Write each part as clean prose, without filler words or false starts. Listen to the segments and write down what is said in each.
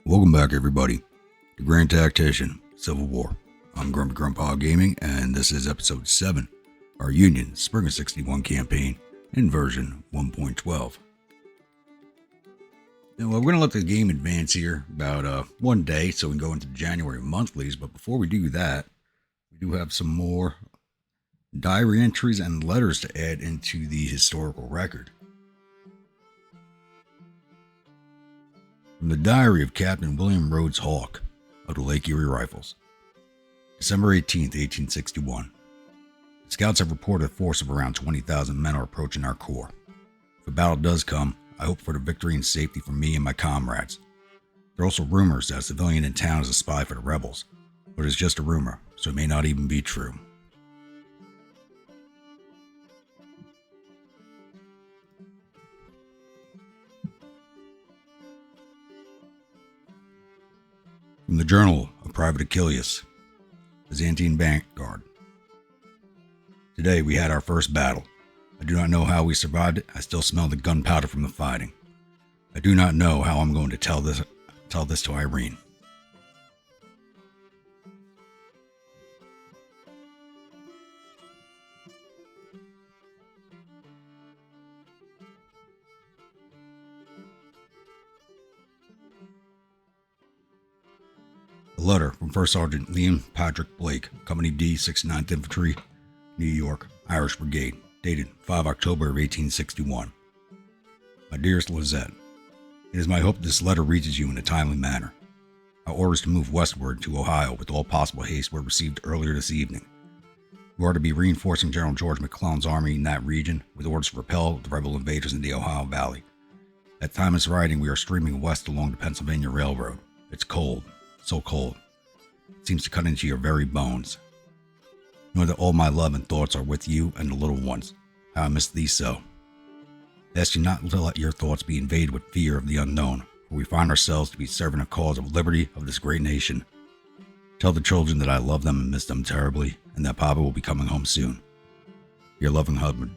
Welcome back, everybody, to Grand Tactician, Civil War. I'm Grumpy Grandpa Gaming, and this is episode 7, our Union Spring of 61 campaign in version 1.12. Now, we're going to let the game advance here about one day so we can go into the January monthlies, but before we do that, we do have some more diary entries and letters to add into the historical record. From the diary of Captain William Rhodes Hawke of the Lake Erie Rifles. December 18th, 1861. The scouts have reported a force of around 20,000 men are approaching our corps. If a battle does come, I hope for the victory and safety for me and my comrades. There are also rumors that a civilian in town is a spy for the rebels, but it's just a rumor, so it may not even be true. From the Journal of Private Achilles, Byzantine Vanguard. Today we had our first battle. I do not know how we survived it. I still smell the gunpowder from the fighting. I do not know how I'm going to tell this to Irene. A letter from First Sergeant Liam Patrick Blake, Company D, 69th Infantry, New York, Irish Brigade, dated 5 October of 1861. My dearest Lizette, it is my hope that this letter reaches you in a timely manner. Our orders to move westward to Ohio with all possible haste were received earlier this evening. You are to be reinforcing General George McClellan's army in that region with orders to repel the rebel invaders in the Ohio Valley. At time of this writing, we are streaming west along the Pennsylvania Railroad. It's cold. So cold. It seems to cut into your very bones. Know that all my love and thoughts are with you and the little ones. How I miss thee so. I ask you not to let your thoughts be invaded with fear of the unknown, for we find ourselves to be serving a cause of liberty of this great nation. Tell the children that I love them and miss them terribly, and that Papa will be coming home soon. Your loving husband,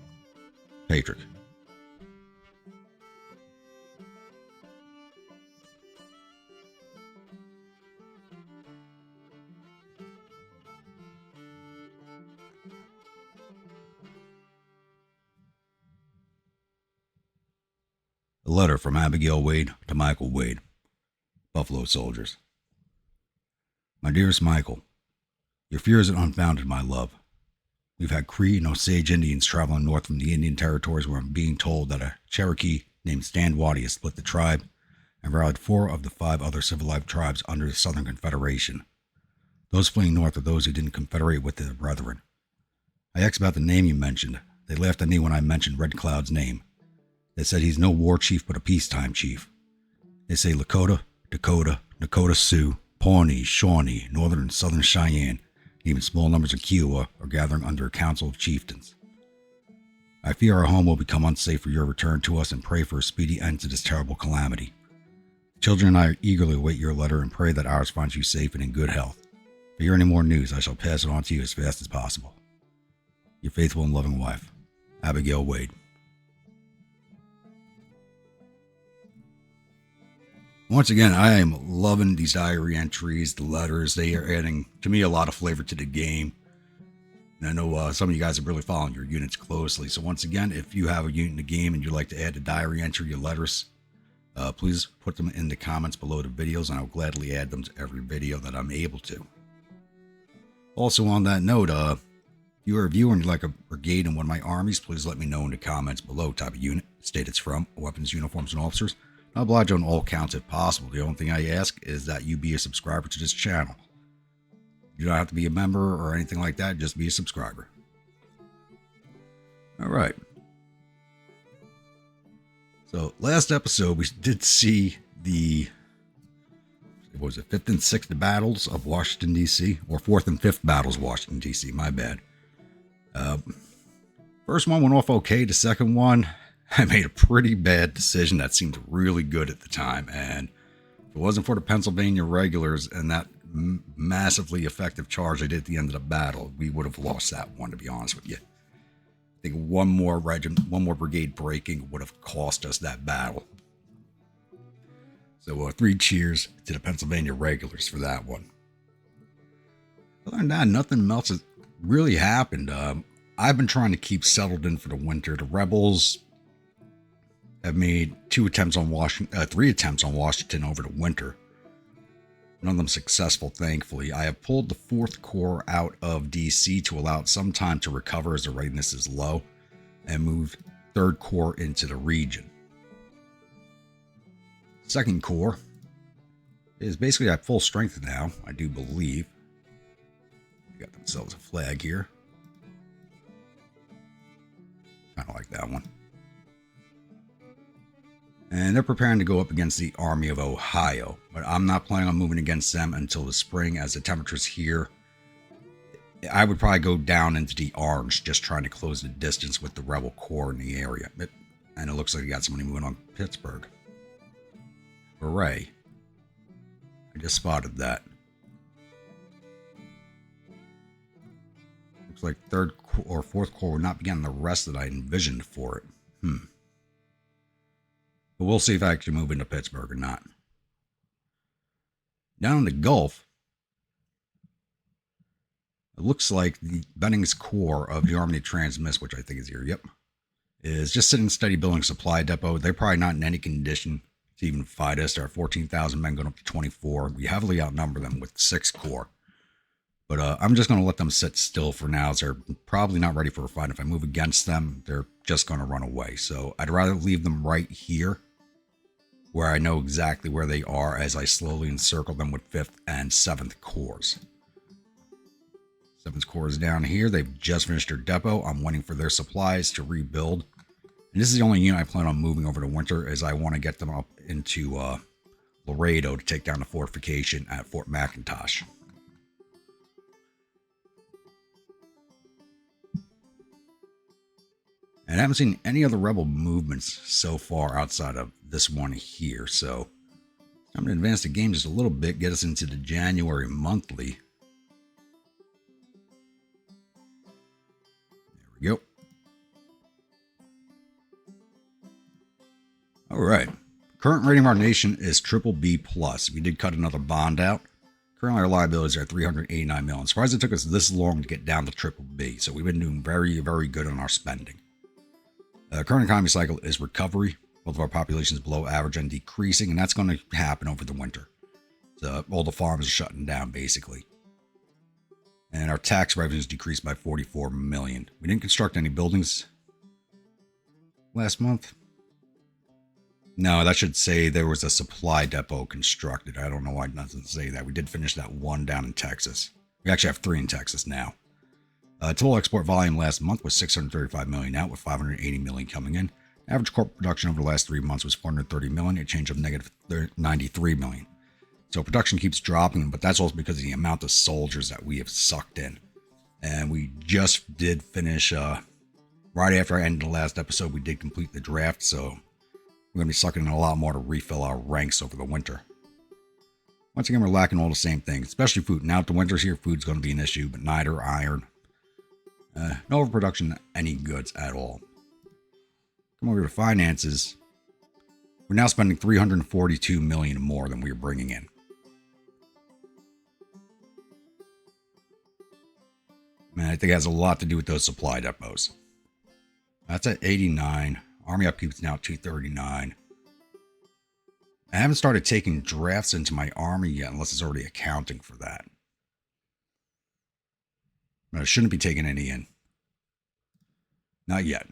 Patrick. A letter from Abigail Wade to Michael Wade, Buffalo Soldiers. My dearest Michael, your fear isn't unfounded, my love. We've had Cree and Osage Indians traveling north from the Indian territories where I'm being told that a Cherokee named Standwater has split the tribe and rallied 4 of the 5 other civilized tribes under the Southern Confederation. Those fleeing north are those who didn't confederate with their brethren. I asked about the name you mentioned. They laughed at me when I mentioned Red Cloud's name. They said he's no war chief but a peacetime chief. They say Lakota, Dakota, Nakota Sioux, Pawnee, Shawnee, Northern and Southern Cheyenne, and even small numbers of Kiowa are gathering under a council of chieftains. I fear our home will become unsafe for your return to us and pray for a speedy end to this terrible calamity. The children and I eagerly await your letter and pray that ours finds you safe and in good health. If I hear any more news, I shall pass it on to you as fast as possible. Your faithful and loving wife, Abigail Wade. Once again, I am loving these diary entries, the letters. They are adding, to me, a lot of flavor to the game. And I know some of you guys are really following your units closely. So once again, if you have a unit in the game and you'd like to add a diary entry, your letters, please put them in the comments below the videos, and I'll gladly add them to every video that I'm able to. Also on that note, if you are a viewer and you'd like a brigade in one of my armies, please let me know in the comments below. Type of unit, state it's from, weapons, uniforms, and officers. I'll oblige on all counts if possible. The only thing I ask is that you be a subscriber to this channel. You don't have to be a member or anything like that, just be a subscriber. Alright. So, last episode we did see the, what was it, 5th and 6th battles of Washington, D.C., or 4th and 5th battles of Washington, D.C., my bad. First one went off okay, the second one, I made a pretty bad decision that seemed really good at the time, and if it wasn't for the Pennsylvania regulars and that massively effective charge they did at the end of the battle, we would have lost that one, to be honest with you. I think one more brigade breaking would have cost us that battle. So 3 cheers to the Pennsylvania regulars for that one. Other than that, nothing else has really happened. I've been trying to keep settled in for the winter. The rebels have made 3 attempts on Washington over the winter. None of them successful, thankfully. I have pulled the 4th Corps out of DC to allow it some time to recover as the readiness is low, and moved 3rd Corps into the region. 2nd Corps is basically at full strength now, I do believe. They got themselves a flag here. Kind of like that one. And they're preparing to go up against the Army of Ohio, but I'm not planning on moving against them until the spring, as the temperatures here, I would probably go down into the orange, just trying to close the distance with the rebel corps in the area. And it looks like you got somebody moving on Pittsburgh. Hooray. I just spotted that. Looks like 3rd or 4th Corps would not be getting the rest that I envisioned for it. But we'll see if I actually move into Pittsburgh or not. Down in the Gulf, it looks like the Benning's Corps of the Army Transmiss, which I think is here, is just sitting steady building a supply depot. They're probably not in any condition to even fight us. There are 14,000 men going up to 24. We heavily outnumber them with 6th Corps. But I'm just going to let them sit still for now, as they're probably not ready for a fight. If I move against them, they're just going to run away. So I'd rather leave them right here, where I know exactly where they are, as I slowly encircle them with 5th and 7th Corps. 7th Corps is down here. They've just finished their depot. I'm waiting for their supplies to rebuild. And this is the only unit I plan on moving over to winter, as I want to get them up into Laredo to take down the fortification at Fort McIntosh. And I haven't seen any other rebel movements so far outside of this one here, so I'm going to advance the game just a little bit, get us into the January monthly. There we go. All right. Current rating of our nation is BBB+. We did cut another bond out. Currently, our liabilities are $389 million. I'm surprised it took us this long to get down to BBB, so we've been doing very, very good on our spending. Current economy cycle is recovery. Both of our populations below average and decreasing, and that's going to happen over the winter. So all the farms are shutting down, basically. And our tax revenues decreased by $44 million. We didn't construct any buildings last month. No, that should say there was a supply depot constructed. I don't know why it doesn't say that. We did finish that one down in Texas. We actually have 3 in Texas now. Total export volume last month was $635 million out, with $580 million coming in. Average corporate production over the last 3 months was $430 million, a change of negative $93 million. So production keeps dropping, but that's also because of the amount of soldiers that we have sucked in. And we just did finish, right after I ended the last episode, we did complete the draft, so we're going to be sucking in a lot more to refill our ranks over the winter. Once again, we're lacking all the same things, especially food. Now that the winter's here, food's going to be an issue, but neither iron. No overproduction, any goods at all. Come over to finances. We're now spending $342 million more than we were bringing in. Man, I think it has a lot to do with those supply depots. That's at 89. Army upkeep's now at 239. I haven't started taking drafts into my army yet, unless it's already accounting for that. But I shouldn't be taking any in. Not yet.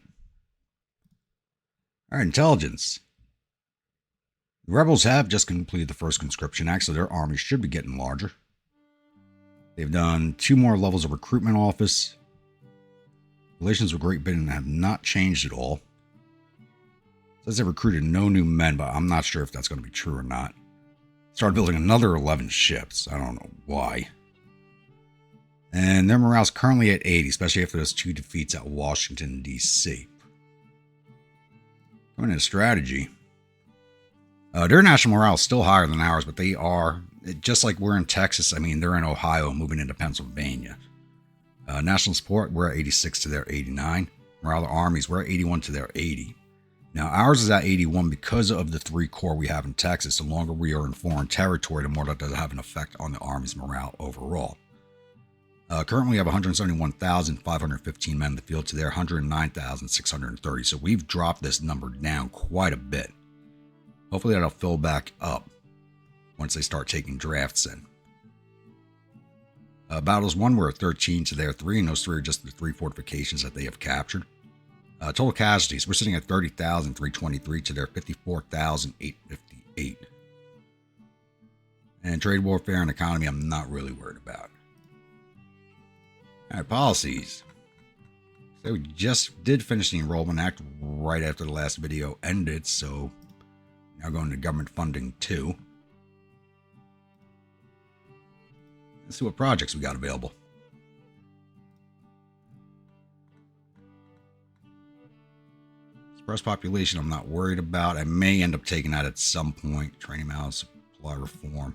All right, intelligence. The rebels have just completed the first conscription act, so their army should be getting larger. They've done 2 more levels of recruitment office. Relations with Great Britain have not changed at all. It says they recruited no new men, but I'm not sure if that's going to be true or not. Started building another 11 ships. I don't know why. And their morale's currently at 80, especially after those 2 defeats at Washington, D.C. Going into strategy. Their national morale is still higher than ours, but they are, just like we're in Texas, I mean, they're in Ohio moving into Pennsylvania. National support, we're at 86 to their 89. Morale of the armies, we're at 81 to their 80. Now, ours is at 81 because of the 3 corps we have in Texas. The longer we are in foreign territory, the more that does have an effect on the Army's morale overall. Currently, we have 171,515 men in the field to their 109,630. So we've dropped this number down quite a bit. Hopefully, that'll fill back up once they start taking drafts in. Battles won were 13 to their 3, and those 3 are just the 3 fortifications that they have captured. Total casualties, we're sitting at 30,323 to their 54,858. And trade warfare and economy, I'm not really worried about. All right, policies. So we just did finish the Enrollment Act right after the last video ended, so now going to government funding too. Let's see what projects we got available. Suppress population, I'm not worried about. I may end up taking that at some point. Training models, supply reform.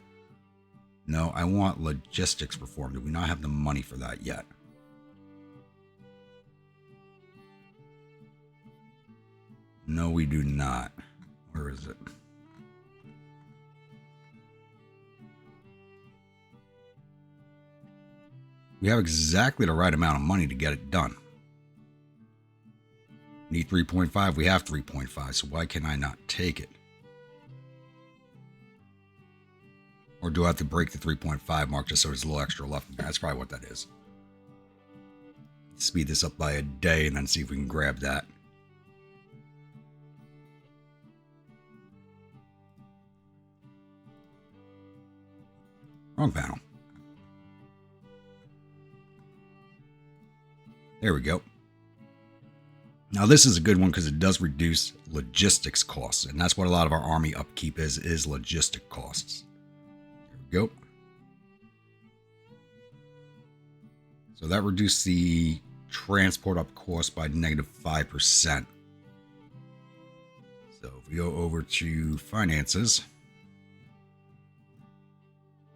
No, I want logistics reform. Do we not have the money for that yet? No, we do not. Where is it? We have exactly the right amount of money to get it done. Need 3.5. We have 3.5, so why can I not take it? Or do I have to break the 3.5 mark just so there's a little extra left? That's probably what that is. Speed this up by a day and then see if we can grab that. Wrong panel. There we go. Now this is a good one because it does reduce logistics costs, and that's what a lot of our army upkeep is logistic costs. There we go. So that reduced the transport up cost by -5%. So if we go over to finances,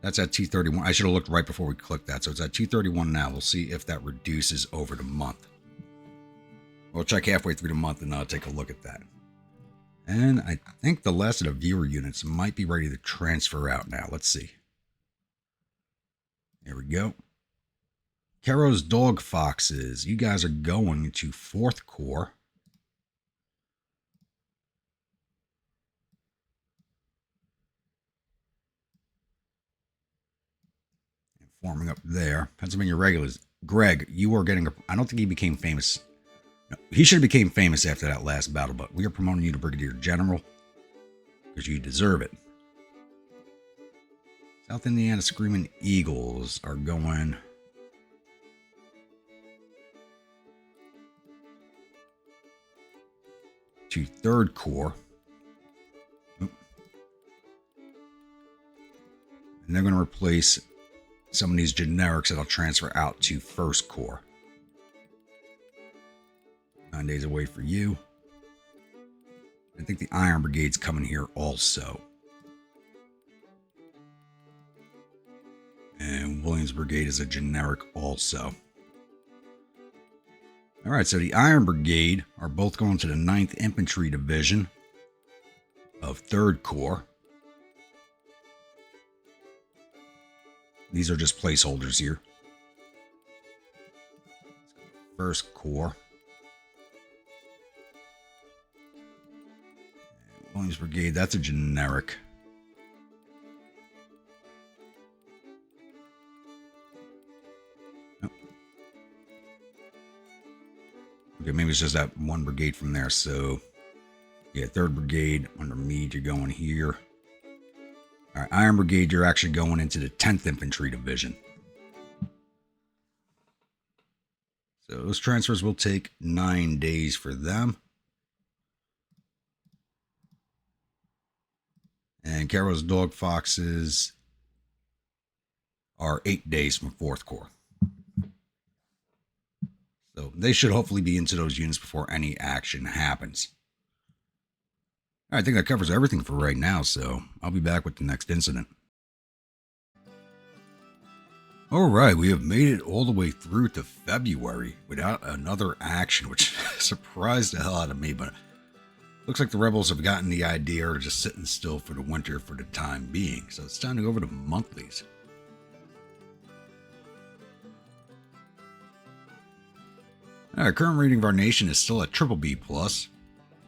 that's at 231. I should have looked right before we clicked that. So it's at 231 now. We'll see if that reduces over the month. We'll check halfway through the month and take a look at that. And I think the last of the viewer units might be ready to transfer out now. Let's see. There we go. Caro's Dog Foxes. You guys are going to 4th Corps. Forming up there. Pennsylvania Regulars. Greg, you are getting I don't think he became famous. No, he should have became famous after that last battle, but we are promoting you to Brigadier General because you deserve it. South Indiana Screaming Eagles are going to 3rd Corps. And they're going to replace some of these generics that'll transfer out to 1st Corps. 9 days away for you. I think the Iron Brigade's coming here also. And Williams Brigade is a generic also. Alright, so the Iron Brigade are both going to the 9th Infantry Division of 3rd Corps. These are just placeholders here. 1st Corps. Williams Brigade, that's a generic. Nope. Okay, maybe it's just that one brigade from there. So, yeah, 3rd Brigade under Meade, you're going here. All right, Iron Brigade, you're actually going into the 10th Infantry Division. So those transfers will take 9 days for them. And Caro's Dog Foxes are 8 days from 4th Corps. So they should hopefully be into those units before any action happens. All right, I think that covers everything for right now, so I'll be back with the next incident. All right, we have made it all the way through to February without another action, which surprised the hell out of me, but Looks like the rebels have gotten the idea of just sitting still for the winter for the time being, so it's time to go over to monthlies. Our current rating of our nation is still at triple B plus.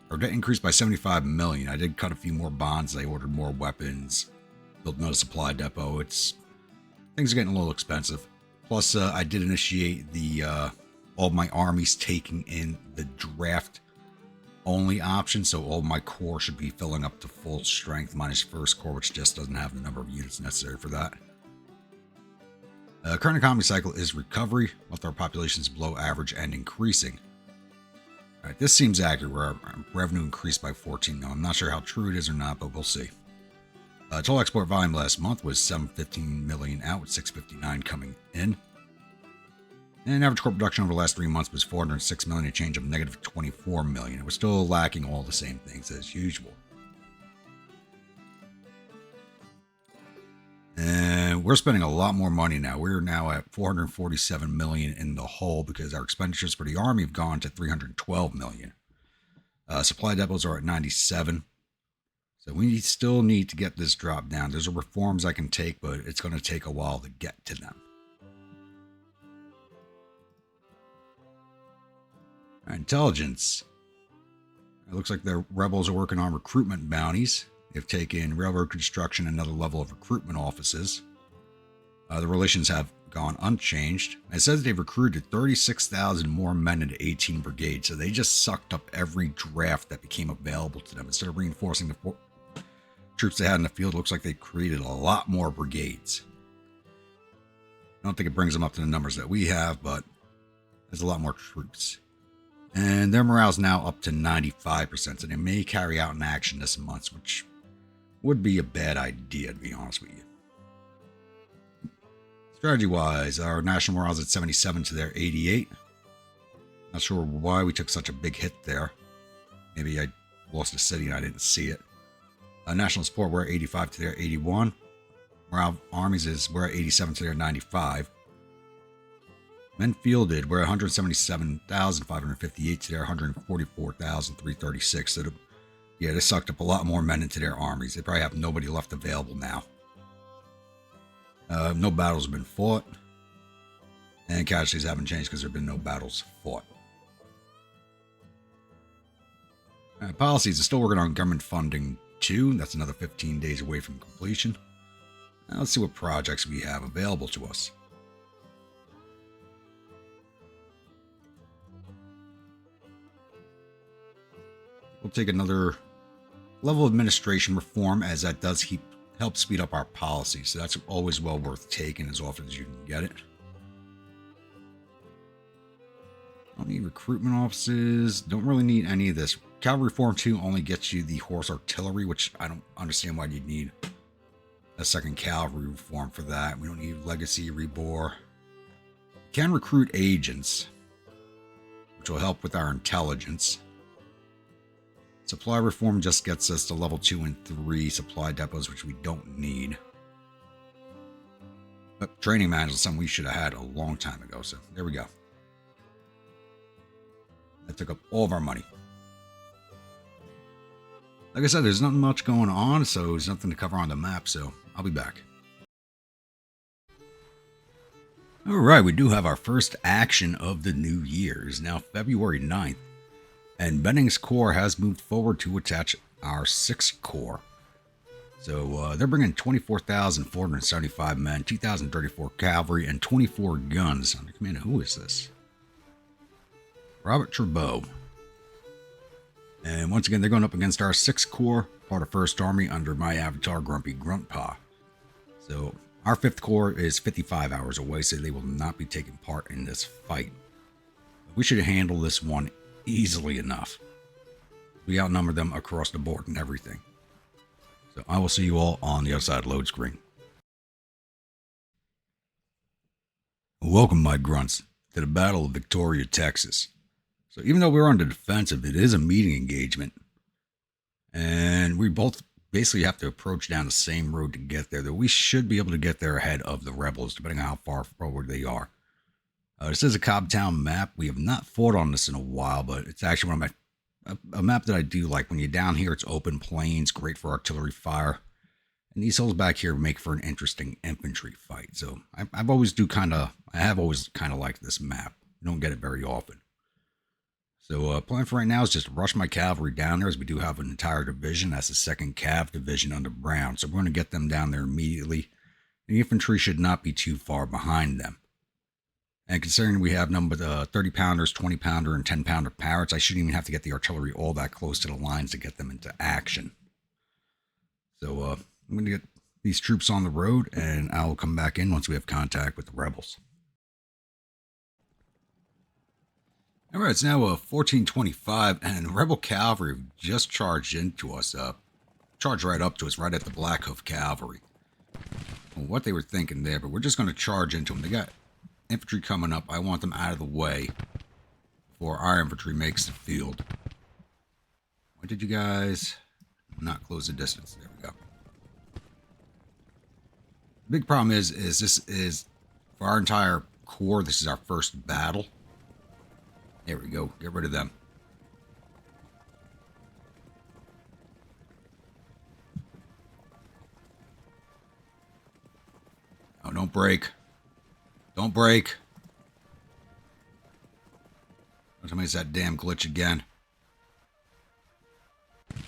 Our debt increased by 75 million. I did cut a few more bonds. I ordered more weapons, built another supply depot. Things are getting a little expensive. Plus, I did initiate the all my armies taking in the draft only option, so all my corps should be filling up to full strength, minus first corps, which just doesn't have the number of units necessary for that. Current economy cycle is recovery, with our populations below average and increasing. Alright, this seems accurate, where our revenue increased by 14 million. I'm not sure how true it is or not, but we'll see. Total export volume last month was 715 million out, with 659 coming in. And average corp production over the last 3 months was 406 million, a change of negative 24 million. It was still lacking all the same things as usual. And we're spending a lot more money now. We're now at 447 million in the hole because our expenditures for the army have gone to 312 million. Supply depots are at 97. So we still need to get this dropped down. There's reforms I can take, but it's going to take a while to get to them. Intelligence. It looks like the rebels are working on recruitment bounties. They've taken railroad construction and another level of recruitment offices. The relations have gone unchanged. It says they've recruited 36,000 more men into 18 brigades, so they just sucked up every draft that became available to them. Instead of reinforcing the troops they had in the field, it looks like they created a lot more brigades. I don't think it brings them up to the numbers that we have, but there's a lot more troops. And their morale is now up to 95%, so they may carry out an action this month, which would be a bad idea, to be honest with you. Strategy-wise, our national morale is at 77 to their 88. Not sure why we took such a big hit there. Maybe I lost a city and I didn't see it. National support, we're at 85 to their 81. Morale armies we're at 87 to their 95. Men fielded, we're at 177,558 to their 144,336. So yeah, they sucked up a lot more men into their armies. They probably have nobody left available now. No battles have been fought. And casualties haven't changed because there have been no battles fought. Policies are still working on government funding 2. That's another 15 days away from completion. Now let's see what projects we have available to us. We'll take another level of administration reform, as that does help speed up our policy. So that's always well worth taking as often as you can get it. Don't need recruitment offices. Don't really need any of this. Cavalry Reform 2 only gets you the horse artillery, which I don't understand why you'd need a second cavalry reform for that. We don't need legacy rebore. We can recruit agents, which will help with our intelligence. Supply reform just gets us to level 2 and 3 supply depots, which we don't need. But training management is something we should have had a long time ago, so there we go. That took up all of our money. Like I said, there's not much going on, so there's nothing to cover on the map, so I'll be back. Alright, we do have our first action of the new year. It's now February 9th. And Benning's Corps has moved forward to attach our 6th Corps. So they're bringing 24,475 men, 2,034 cavalry, and 24 guns. Under command of who is this? Robert Trudeau. And once again, they're going up against our 6th Corps, part of 1st Army, under my avatar, Grumpy Gruntpaw. So our 5th Corps is 55 hours away, so they will not be taking part in this fight. We should handle this one easily enough. We outnumber them across the board and everything. So I will see you all on the other side load screen. Welcome, my grunts, to the Battle of Victoria, Texas. So even though we're on the defensive, it is a meeting engagement. And we both basically have to approach down the same road to get there, though we should be able to get there ahead of the rebels, depending on how far forward they are. This is a Cobbtown map. We have not fought on this in a while, but it's actually one of my A map that I do like. When you're down here, it's open plains, great for artillery fire. And these hills back here make for an interesting infantry fight. So I have always kind of liked this map. You don't get it very often. So plan for right now is just rush my cavalry down there, as we do have an entire division. That's the 2nd Cav division under Brown. So we're going to get them down there immediately. The infantry should not be too far behind them. And considering we have number 30 pounders, 20 pounder, and 10 pounder parrots, I shouldn't even have to get the artillery all that close to the lines to get them into action. So I'm going to get these troops on the road, and I'll come back in once we have contact with the rebels. All right, it's now 14:25, and the rebel cavalry have just charged into us. Charged right up to us, right at the Black Hoof Cavalry. Well, what they were thinking there, but we're just going to charge into them. They got infantry coming up. I want them out of the way before our infantry makes the field. Why did you guys not close the distance? There we go. The big problem is this is, for our entire corps, this is our first battle. There we go. Get rid of them. Oh, don't break. Don't break. Don't tell me it's that damn glitch again. It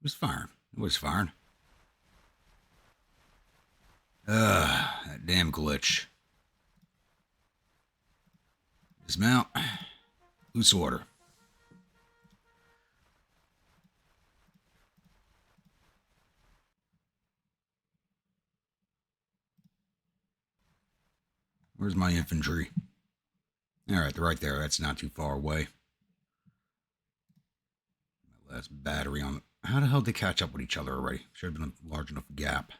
was firing. It was firing. That damn glitch. Dismount. Loose order. Where's my infantry? Alright, they're right there. That's not too far away. My last battery on... How the hell did they catch up with each other already? Should have been a large enough gap.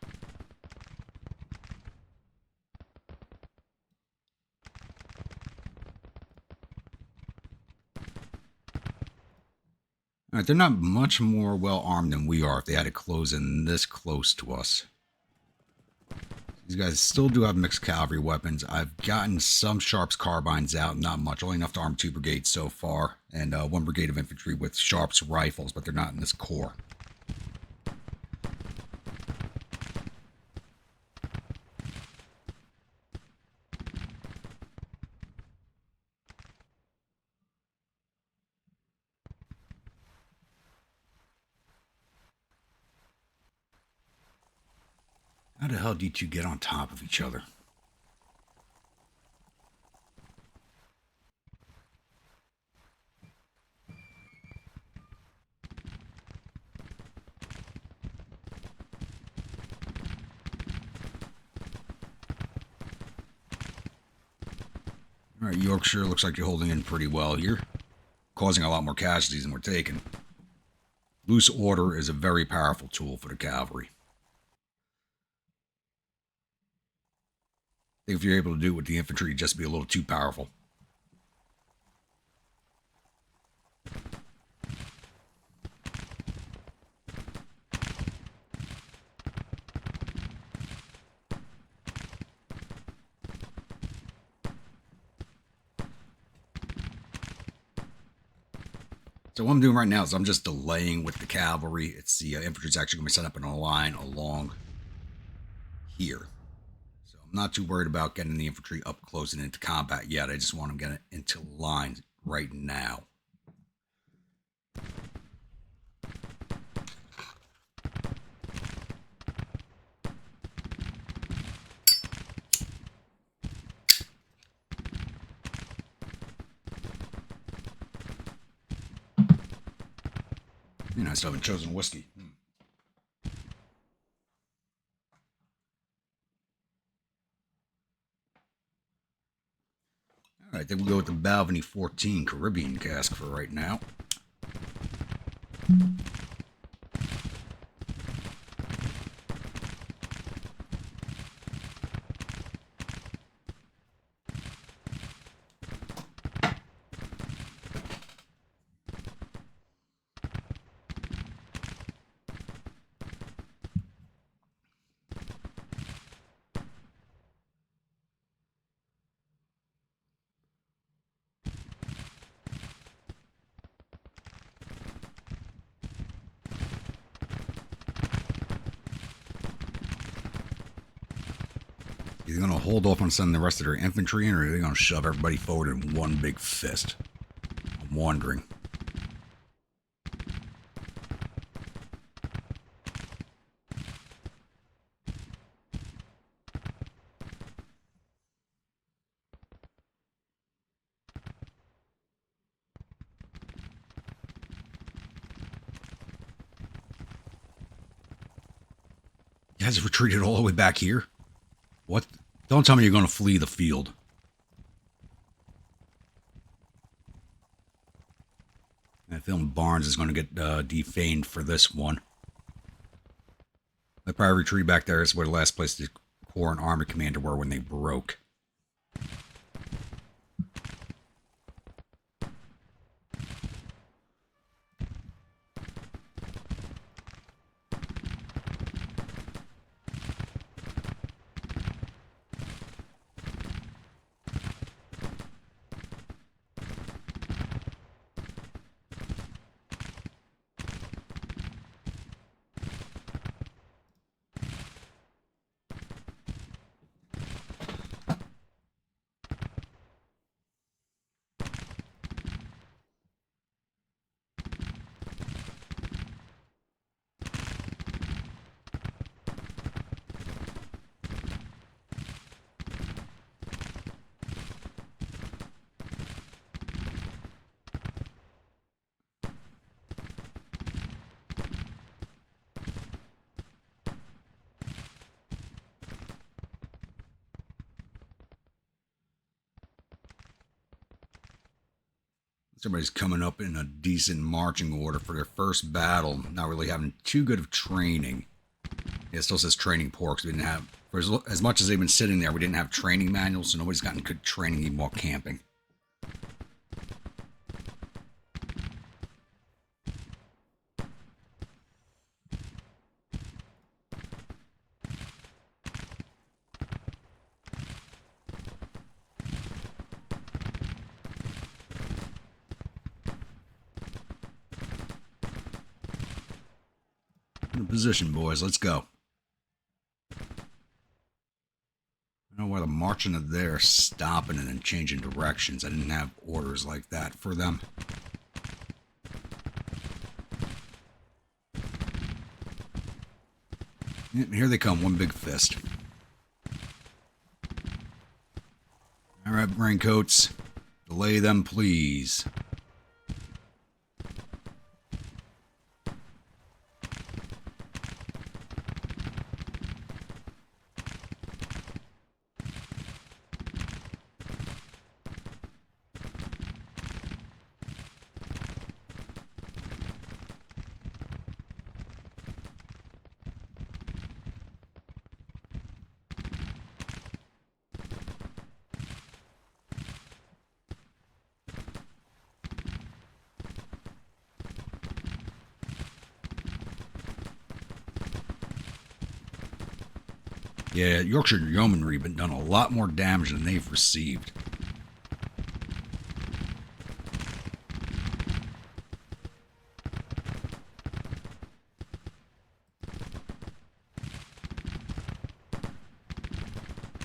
Alright, they're not much more well armed than we are if they had to close in this close to us. These guys still do have mixed cavalry weapons. I've gotten some Sharps carbines out, not much, only enough to arm 2 brigades so far, and 1 brigade of infantry with Sharps rifles, but they're not in this corps. How the hell did you get on top of each other? Alright, Yorkshire, looks like you're holding in pretty well here. Causing a lot more casualties than we're taking. Loose order is a very powerful tool for the cavalry. I think if you're able to do it with the infantry, it'd just be a little too powerful. So what I'm doing right now is I'm just delaying with the cavalry. It's the infantry's actually going to be set up in a line along here. So I'm not too worried about getting the infantry up close and into combat yet. I just want them getting into line right now. I still haven't chosen whiskey. All right, then we'll go with the Balvenie 14 Caribbean cask for right now. Are they going to hold off on sending the rest of their infantry in, or are they going to shove everybody forward in one big fist? I'm wondering. You guys retreated all the way back here? What? Don't tell me you're going to flee the field. I feel Barnes is going to get defanged for this one. They probably retreat back there. Is where the last place the Corps and Army Commander were when they broke. Everybody's coming up in a decent marching order for their first battle. Not really having too good of training. Yeah, it still says training poor because we didn't have, for as much as they've been sitting there, we didn't have training manuals, so nobody's gotten good training even while camping. In position, boys. Let's go. I don't know why they're marching to there, stopping, and then changing directions. I didn't have orders like that for them. Yep, here they come, one big fist. Alright, Raincoats. Delay them, please. Yeah, Yorkshire Yeomanry have been done a lot more damage than they've received.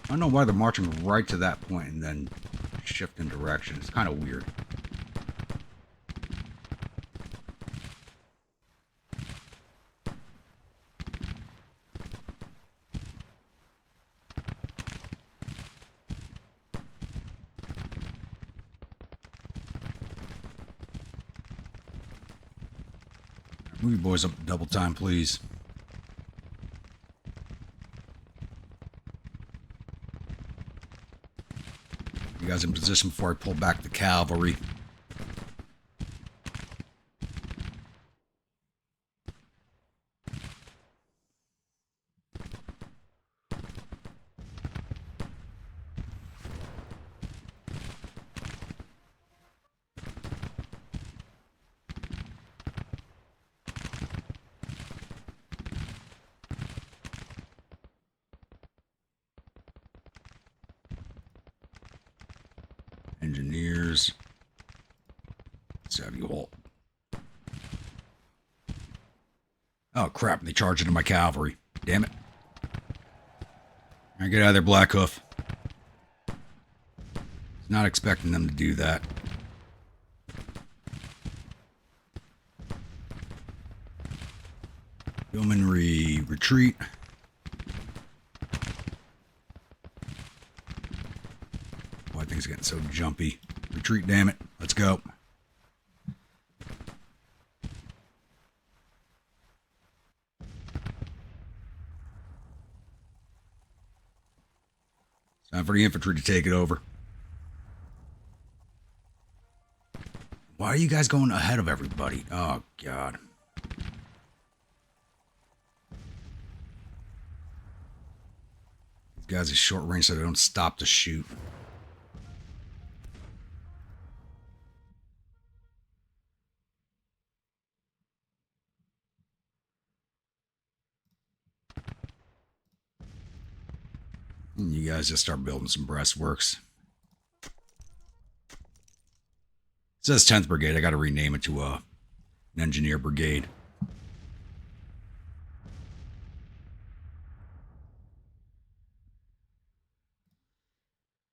I don't know why they're marching right to that point and then shifting direction. It's kind of weird. Move you boys up double time, please. You guys in position before I pull back the cavalry. Engineers. Let's have you all. Oh crap, they charged into my cavalry. Damn it. All right, get out of there, Black Hoof. Not expecting them to do that. Yeomanry retreat. Boy, things are getting so jumpy. Retreat, damn it. Let's go. It's time for the infantry to take it over. Why are you guys going ahead of everybody? Oh, God. These guys are short range so they don't stop to shoot. And you guys just start building some breastworks. It says 10th Brigade. I got to rename it to an Engineer Brigade.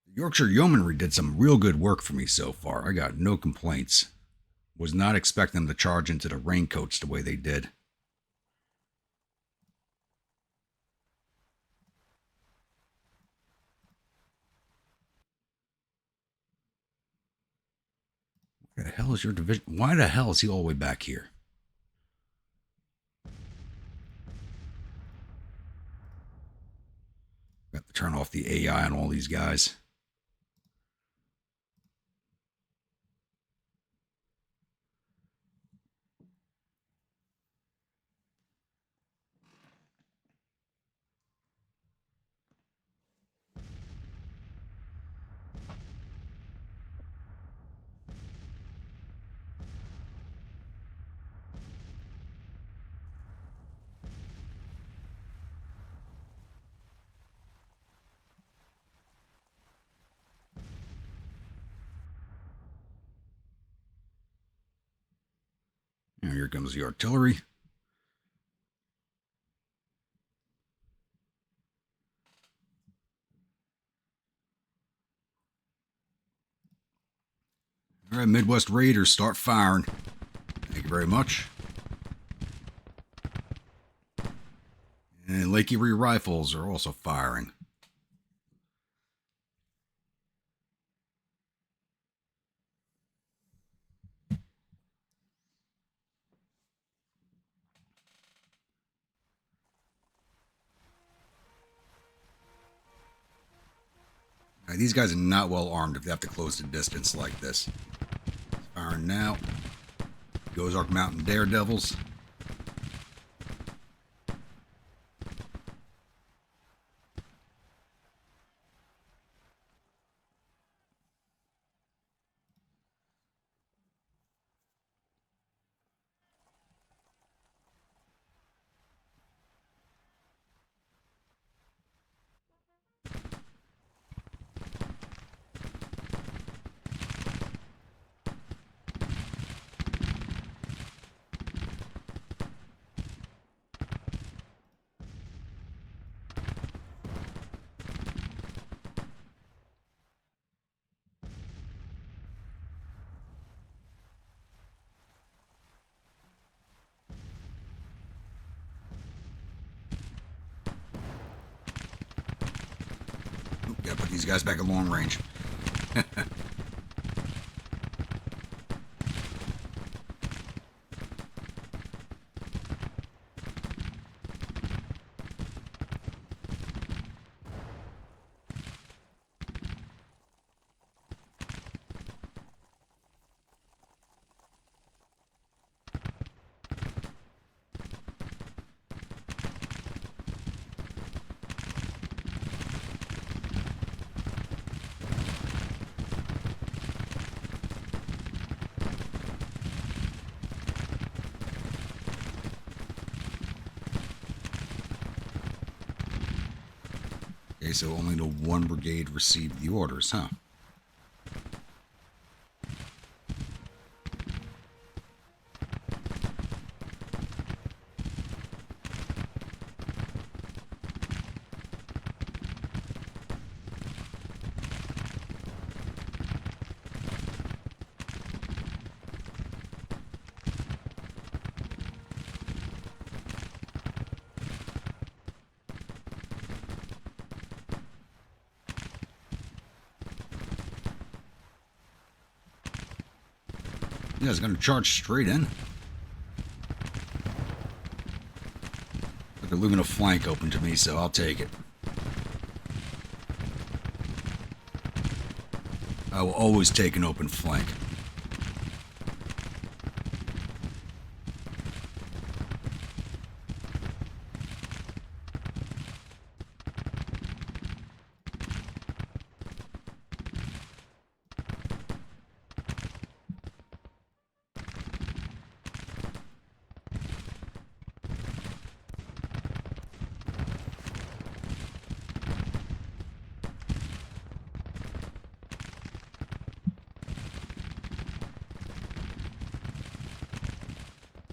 The Yorkshire Yeomanry did some real good work for me so far. I got no complaints. Was not expecting them to charge into the raincoats the way they did. Where the hell is your division? Why the hell is he all the way back here? Got to turn off the AI on all these guys. Now here comes the artillery. All right, Midwest Raiders, start firing. Thank you very much. And Lake Erie Rifles are also firing. Now, these guys are not well armed if they have to close the distance like this. Firing now. Ozark Mountain Daredevils. Gotta put these guys back at long range. Okay, so only the one brigade received the orders, huh? Yeah, it's going to charge straight in. But they're leaving a flank open to me, so I'll take it. I will always take an open flank.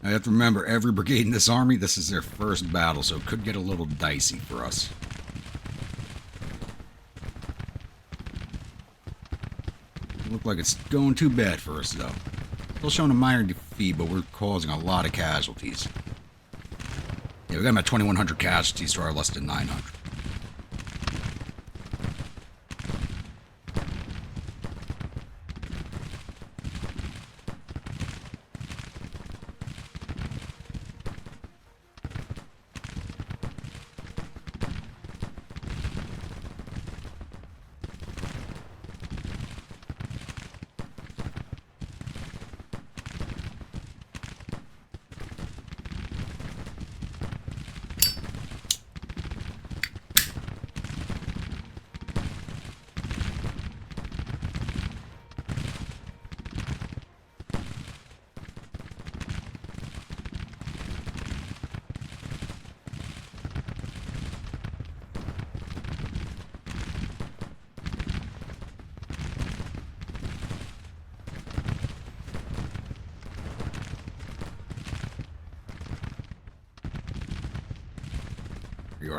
I have to remember, every brigade in this army, this is their first battle, so it could get a little dicey for us. Doesn't look like it's going too bad for us, though. Still showing a minor defeat, but we're causing a lot of casualties. Yeah, we got about 2,100 casualties to our less than 900.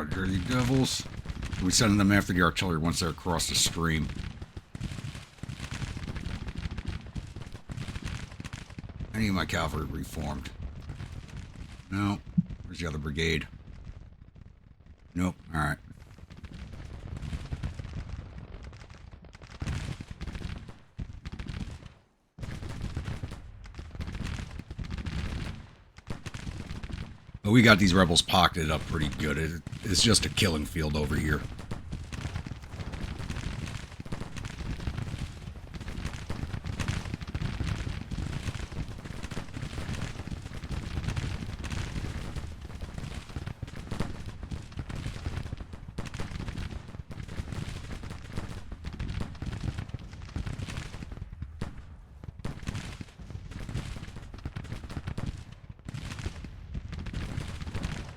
The Dirty Devils. We're sending them after the artillery once they're across the stream. Any of my cavalry reformed? No. Where's the other brigade? Nope. Alright. But we got these rebels pocketed up pretty good. It's just a killing field over here.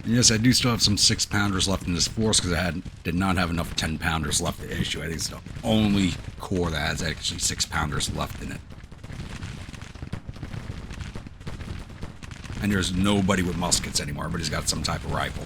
Yes, I do still have some 6-pounders left in this force because I did not have enough 10-pounders left to issue. I think it's the only corps that has actually 6-pounders left in it. And there's nobody with muskets anymore. Everybody's got some type of rifle.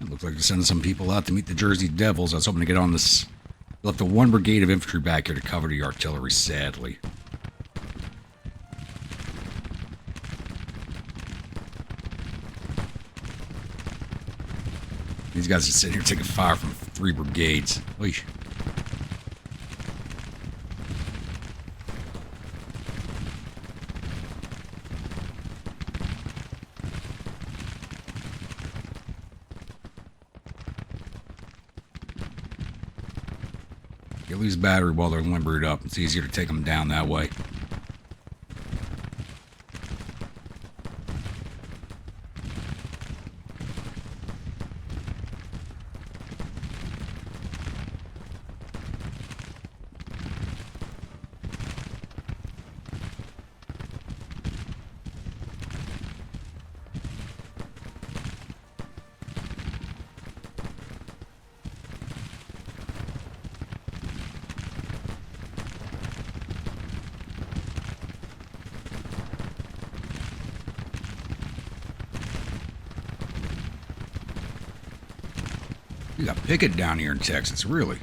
Looks like they're sending some people out to meet the Jersey Devils. I was hoping to get on this. Left the one brigade of infantry back here to cover the artillery, sadly. These guys are sitting here taking fire from 3 brigades. Oy. You lose battery while they're limbered up. It's easier to take them down that way. You got Pickett down here in Texas, really.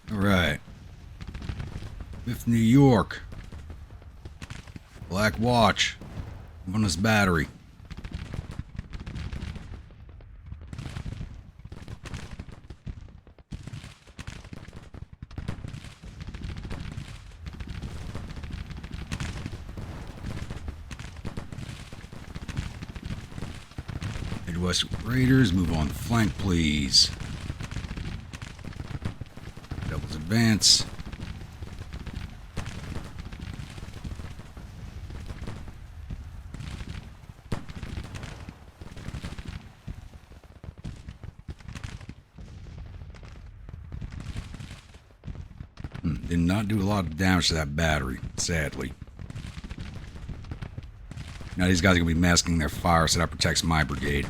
All right. 5th New York. Black Watch. On this battery. Midwest Raiders, move on the flank, please. Devils advance. Did not do a lot of damage to that battery, sadly. Now these guys are going to be masking their fire, so that protects my brigade.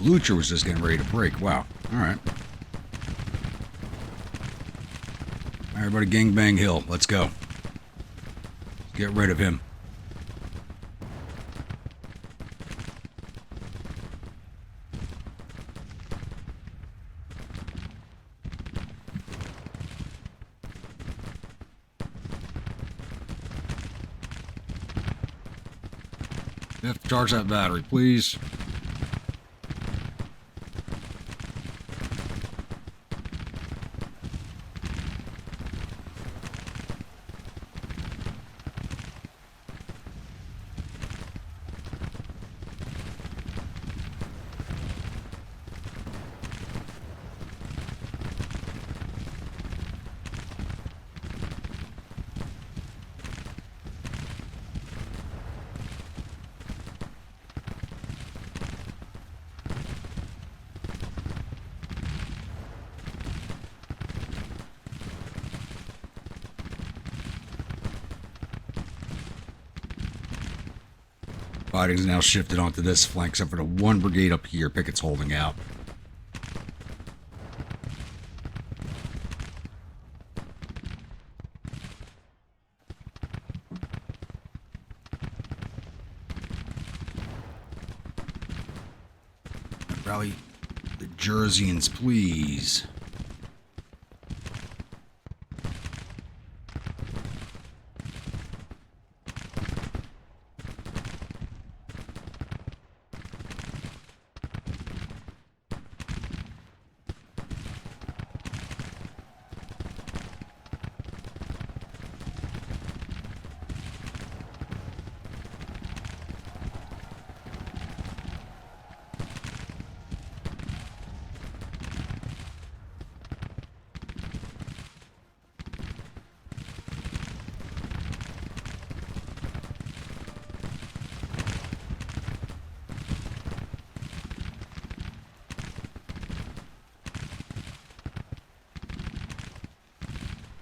Lucha was just getting ready to break. Wow. Alright. Everybody gangbang Hill. Let's go. Let's get rid of him. You have to charge that battery, please. Fighting's now shifted onto this flank, except for the one brigade up here. Pickett's holding out. Rally the Jerseyans, please.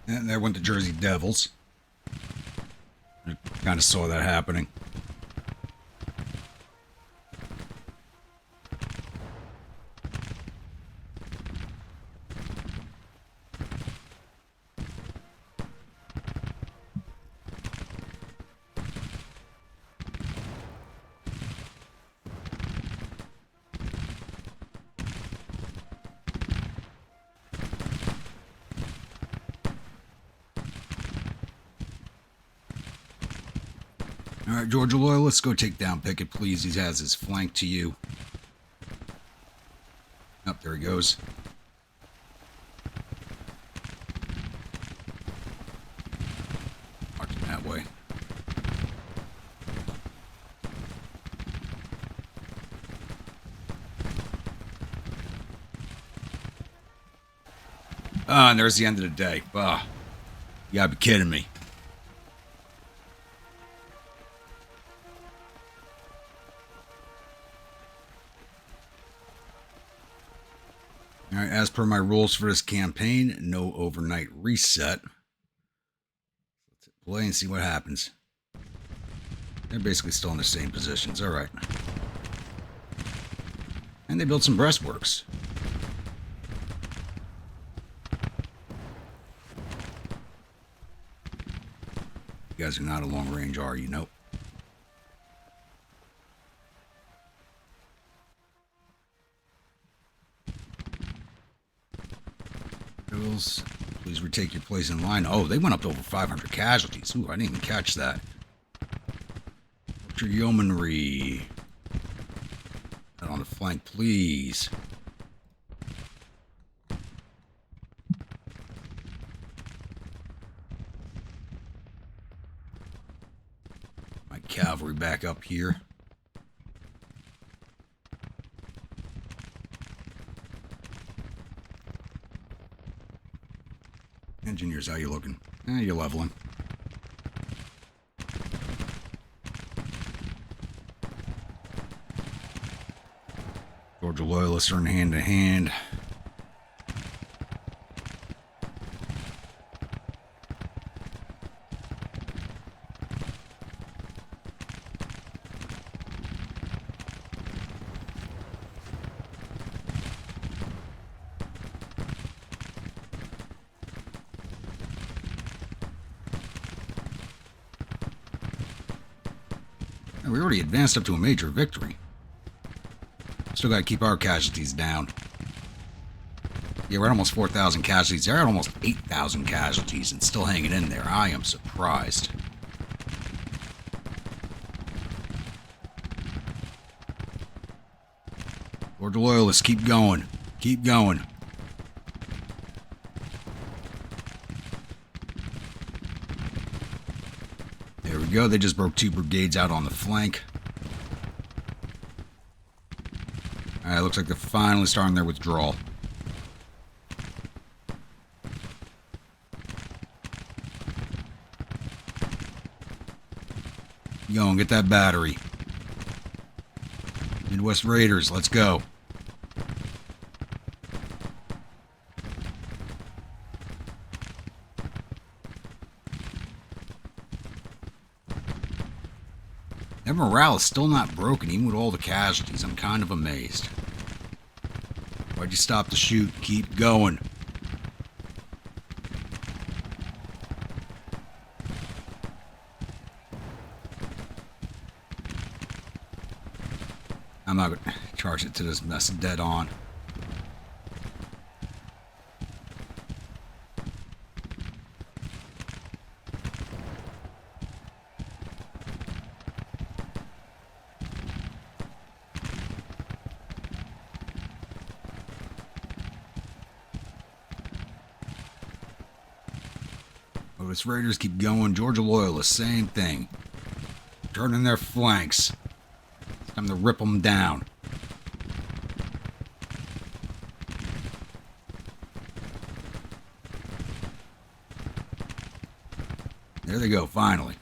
And there went the Jersey Devils. I kind of saw that happening. All right, Georgia Loyal, let's go take down Pickett, please. He has his flank to you. Oh, there he goes. Marching that way. Ah, and there's the end of the day. Ah, you gotta be kidding me. All right, as per my rules for this campaign, no overnight reset. Let's play and see what happens. They're basically still in the same positions. All right. And they built some breastworks. You guys are not a long range, are you? Nope. Girls, please retake your place in line. Oh, they went up to over 500 casualties. Ooh, I didn't even catch that. What's your yeomanry? Not on the flank, please. My cavalry back up here. Engineers, how you looking? You're leveling. Georgia Loyalists are in hand to hand. We already advanced up to a major victory. Still got to keep our casualties down. Yeah, we're at almost 4,000 casualties. They're at almost 8,000 casualties and still hanging in there. I am surprised. Georgia Loyalists, keep going. Keep going. There we go. They just broke 2 brigades out on the flank. Alright, looks like they're finally starting their withdrawal. Go and get that battery. Midwest Raiders, let's go. Their morale is still not broken, even with all the casualties. I'm kind of amazed. Why'd you stop the shoot? Keep going. I'm not going to charge it to this mess dead on. Otis Raiders keep going. Georgia Loyalists, same thing. Turning their flanks. It's time to rip them down. There they go, finally.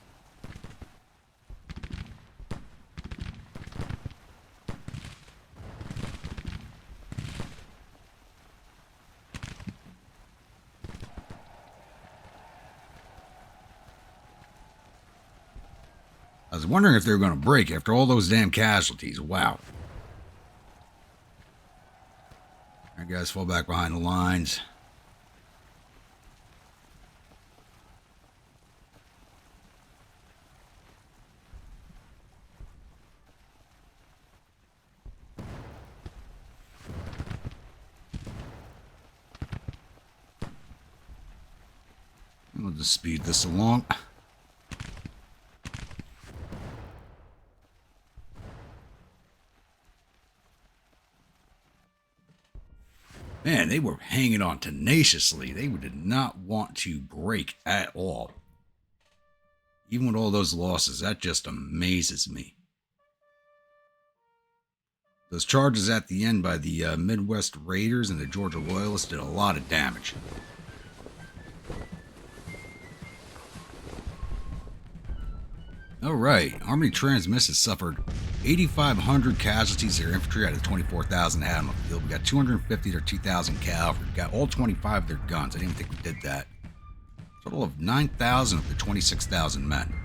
I was wondering if they were going to break after all those damn casualties. Wow. Alright, guys, fall back behind the lines. We'll just speed this along. Man, they were hanging on tenaciously. They did not want to break at all. Even with all those losses, that just amazes me. Those charges at the end by the Midwest Raiders and the Georgia Loyalists did a lot of damage. All right, Army transmissions suffered 8,500 casualties. Their infantry out of the 24,000 had on the field. We got 250 to 2,000 cavalry. We got all 25 of their guns. I didn't even think we did that. Total of 9,000 of the 26,000 men.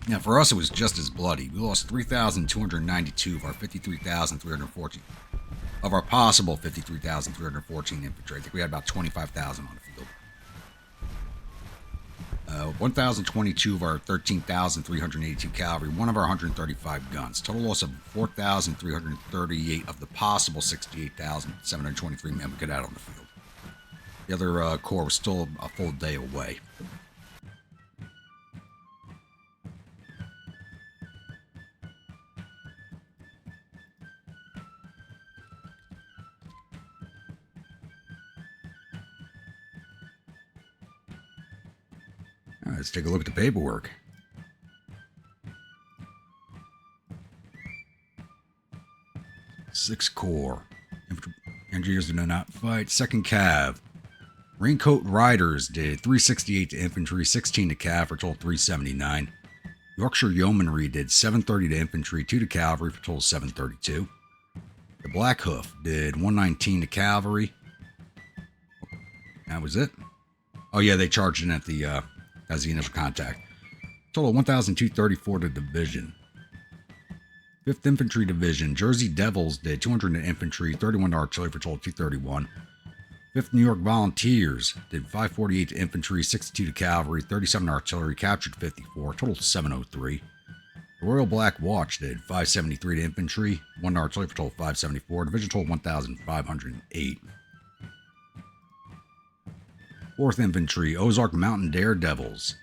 Now, for us, it was just as bloody. We lost 3,292 of our 53,314 of our possible 53,314 infantry. I think we had about 25,000 on the field. 1,022 of our 13,382 cavalry, one of our 135 guns. Total loss of 4,338 of the possible 68,723 men we could add on the field. The other corps was still a full day away. All right, let's take a look at the paperwork. Sixth Corps. Engineers did not fight. Second Cav. Raincoat Riders did 368 to infantry, 16 to cav for a total of 379. Yorkshire Yeomanry did 730 to infantry, 2 to cavalry for a total of 732. The Black Hoof did 119 to cavalry. That was it. Oh yeah, they charged in at the as the initial contact. Total of 1,234 to division. 5th Infantry Division, Jersey Devils did 200 to infantry, 31 to artillery for a total of 231. 5th New York Volunteers did 548 to infantry, 62 to cavalry, 37 to artillery, captured 54, total 703. The Royal Black Watch did 573 to infantry, 1 to artillery for a total 574, division total 1,508. 4th Infantry, Ozark Mountain Daredevils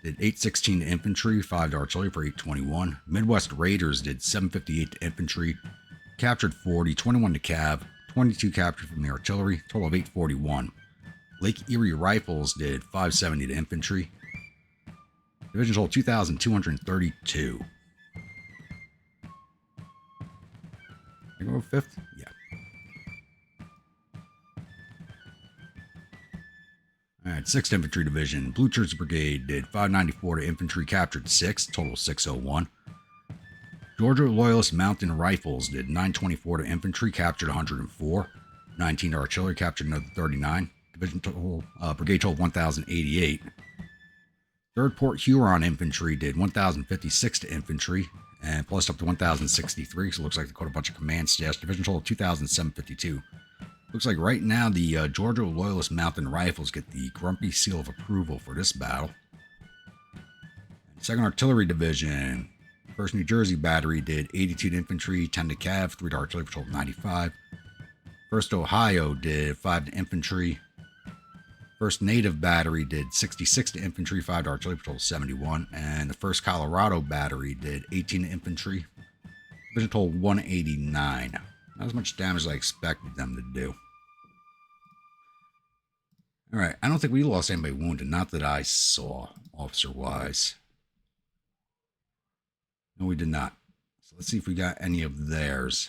did 816 to infantry, 5 to artillery for 821. Midwest Raiders did 758 to infantry, captured 40, 21 to cav, 22 captured from the artillery, total of 841. Lake Erie Rifles did 570 to infantry, division total 2,232. I go 5th? Yeah. Alright, 6th Infantry Division, Blue Jersey Brigade did 594 to infantry, captured 6, total 601. Georgia Loyalist Mountain Rifles did 924 to infantry, captured 104. 19 to artillery, captured another 39. Division total, brigade total 1,088. 3rd Port Huron Infantry did 1,056 to infantry, and plus up to 1,063, so it looks like they caught a bunch of command staffs. Division total 2,752. Looks like right now the Georgia Loyalist Mountain Rifles get the Grumpy Seal of Approval for this battle. 2nd Artillery Division, 1st New Jersey Battery did 82 to infantry, 10 to cav, 3 to artillery for a total of 95. 1st Ohio did 5 to infantry. 1st Native Battery did 66 to infantry, 5 to artillery for a total of 71. And the 1st Colorado Battery did 18 to infantry, division total 189. Not as much damage as I expected them to do. Alright, I don't think we lost anybody wounded. Not that I saw, officer-wise. No, we did not. So let's see if we got any of theirs.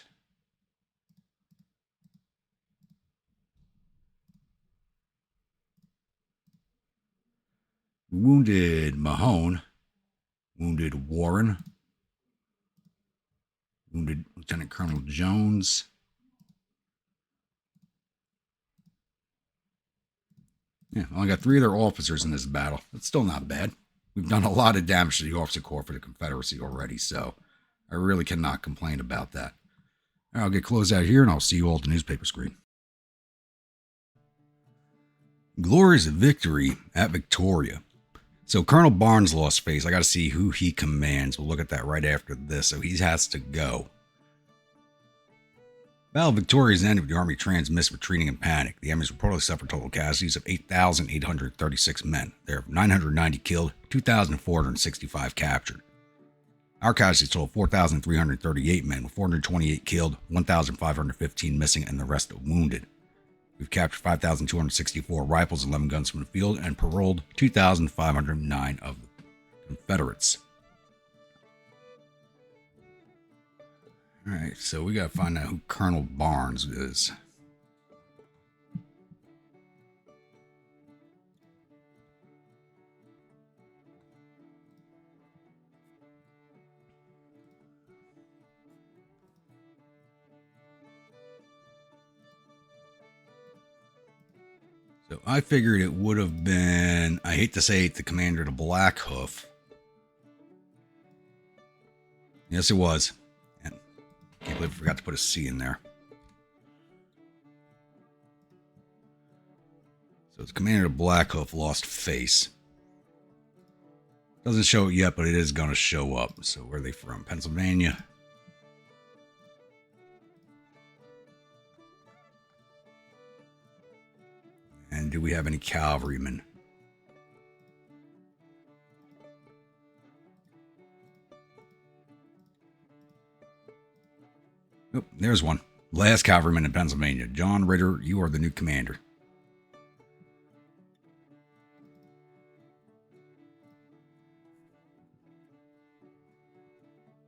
Wounded Mahone. Wounded Warren. Wounded Lieutenant Colonel Jones. Yeah, only got 3 of their officers in this battle. That's still not bad. We've done a lot of damage to the officer corps for the Confederacy already, so I really cannot complain about that. I'll get closed out here, and I'll see you all at the newspaper screen. Glorious victory at Victoria. So Colonel Barnes lost face. I got to see who he commands. We'll look at that right after this. So he has to go. Battle of Victoria's ended with the Army transmissed, retreating in panic. The enemies reportedly suffered total casualties of 8,836 men. There are 990 killed, 2,465 captured. Our casualties total 4,338 men, with 428 killed, 1,515 missing, and the rest wounded. We've captured 5,264 rifles and 11 guns from the field and paroled 2,509 of the Confederates. Alright, so we gotta find out who Colonel Barnes is. So I figured it would have been, I hate to say it, the commander to Black Hoof. Yes, it was. And can't believe I forgot to put a C in there. So it's commander to Black Hoof lost face. Doesn't show it yet, but it is going to show up. So where are they from? Pennsylvania. And do we have any cavalrymen? Oh, there's one. Last cavalryman in Pennsylvania. John Ritter, you are the new commander.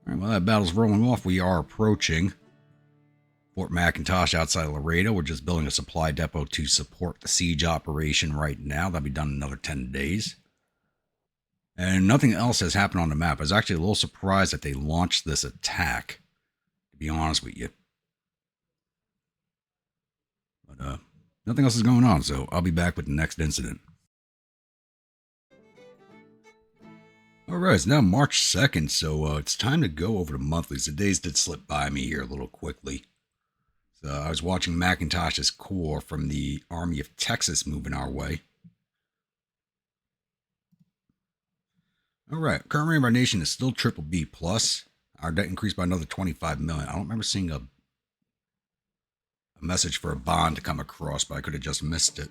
All right, well, that battle's rolling off. We are approaching Fort McIntosh outside of Laredo. We're just building a supply depot to support the siege operation right now. That'll be done in another 10 days. And nothing else has happened on the map. I was actually a little surprised that they launched this attack, to be honest with you. But nothing else is going on, so I'll be back with the next incident. Alright, it's now March 2nd, so it's time to go over the monthlies. The days did slip by me here a little quickly. So I was watching McIntosh's Corps from the Army of Texas moving our way. Alright, current rating of our nation is still triple B+. Our debt increased by another 25 million. I don't remember seeing a message for a bond to come across, but I could have just missed it.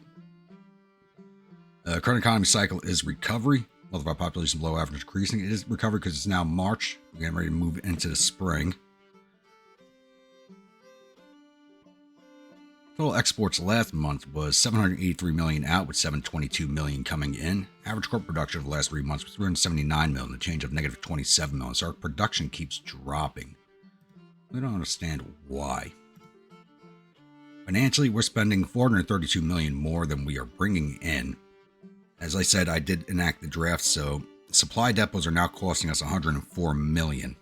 Current economy cycle is recovery. Most of our population below average decreasing. It is recovery because it's now March. We're getting ready to move into the spring. Total exports last month was 783 million out, with 722 million coming in. Average corporate production of the last 3 months was 379 million, a change of negative 27 million. So our production keeps dropping. We don't understand why. Financially, we're spending 432 million more than we are bringing in. As I said, I did enact the draft, so the supply depots are now costing us 104 million.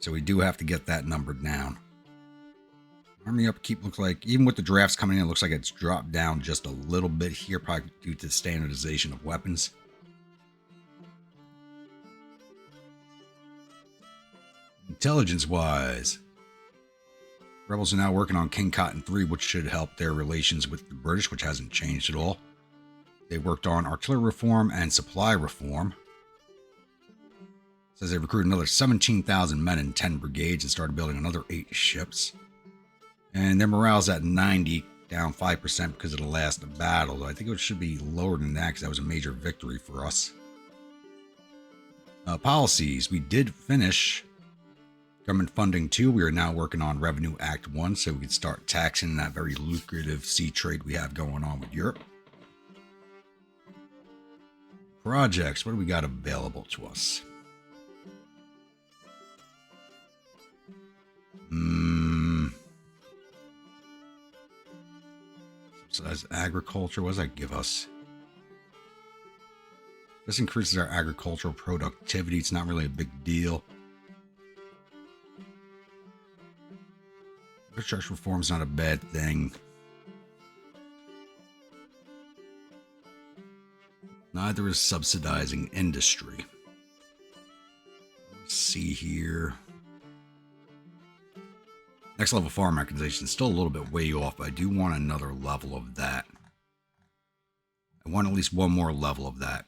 So we do have to get that number down. Army upkeep looks like, even with the drafts coming in, it looks like it's dropped down just a little bit here, probably due to the standardization of weapons. Intelligence-wise, rebels are now working on King Cotton 3, which should help their relations with the British, which hasn't changed at all. They worked on artillery reform and supply reform. It says they recruited another 17,000 men in 10 brigades and started building another 8 ships. And their morale's at 90, down 5% because of the last battle. I think it should be lower than that because that was a major victory for us. Policies. We did finish government funding 2. We are now working on Revenue Act 1 so we can start taxing that very lucrative sea trade we have going on with Europe. Projects. What do we got available to us? Subsidized agriculture. What does that give us? This increases our agricultural productivity. It's not really a big deal. Infrastructure reform is not a bad thing. Neither is subsidizing industry. Let's see here. Next level farm mechanization is still a little bit way off, but I do want another level of that. I want at least one more level of that.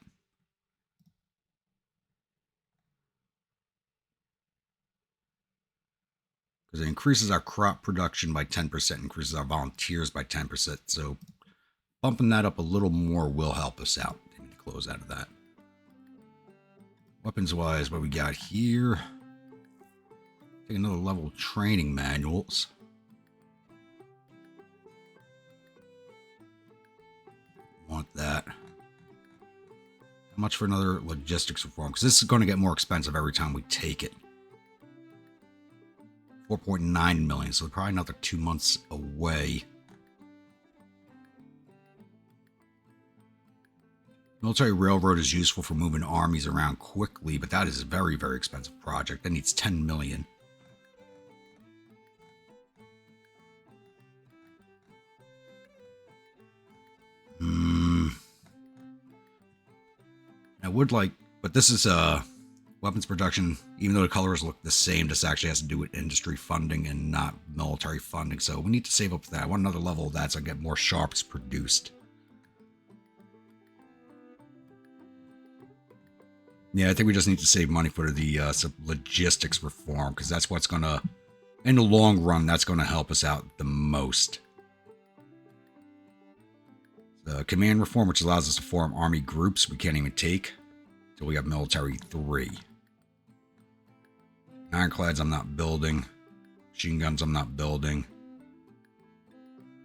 Because it increases our crop production by 10%, increases our volunteers by 10%. So bumping that up a little more will help us out. Let me close out of that. Weapons-wise, what we got here? Take another level of training manuals. Want that. How much for another logistics reform? Because this is going to get more expensive every time we take it. 4.9 million, so probably another 2 months away. Military railroad is useful for moving armies around quickly, but that is a very, very expensive project. That needs 10 million. would like, but this is weapons production. Even though the colors look the same, this actually has to do with industry funding and not military funding. So we need to save up for that. I want another level of that so I get more sharps produced. Yeah, I think we just need to save money for the logistics reform, because that's what's going to, in the long run, that's going to help us out the most. The command reform, which allows us to form army groups, we can't even take until we have military 3. Ironclads I'm not building. Machine guns I'm not building.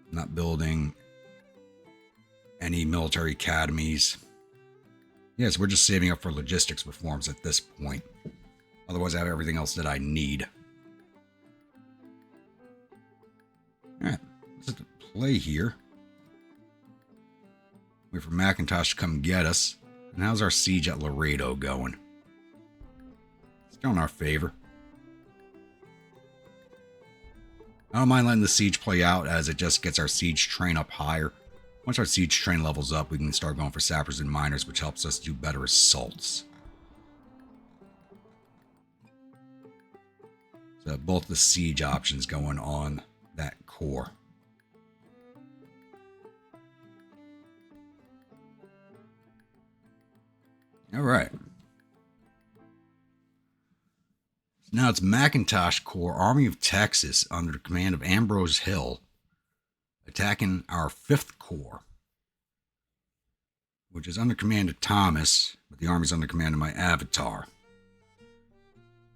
I'm not building any military academies. Yes, we're just saving up for logistics reforms at this point. Otherwise, I have everything else that I need. Alright, let's just play here. Wait for Macintosh to come get us. And how's our siege at Laredo going? It's still in our favor. I don't mind letting the siege play out, as it just gets our siege train up higher. Once our siege train levels up, we can start going for sappers and miners, which helps us do better assaults. So both the siege options going on that core. All right. Now it's Macintosh Corps, Army of Texas, under the command of Ambrose Hill, attacking our 5th Corps, which is under command of Thomas, but the Army's under command of my avatar.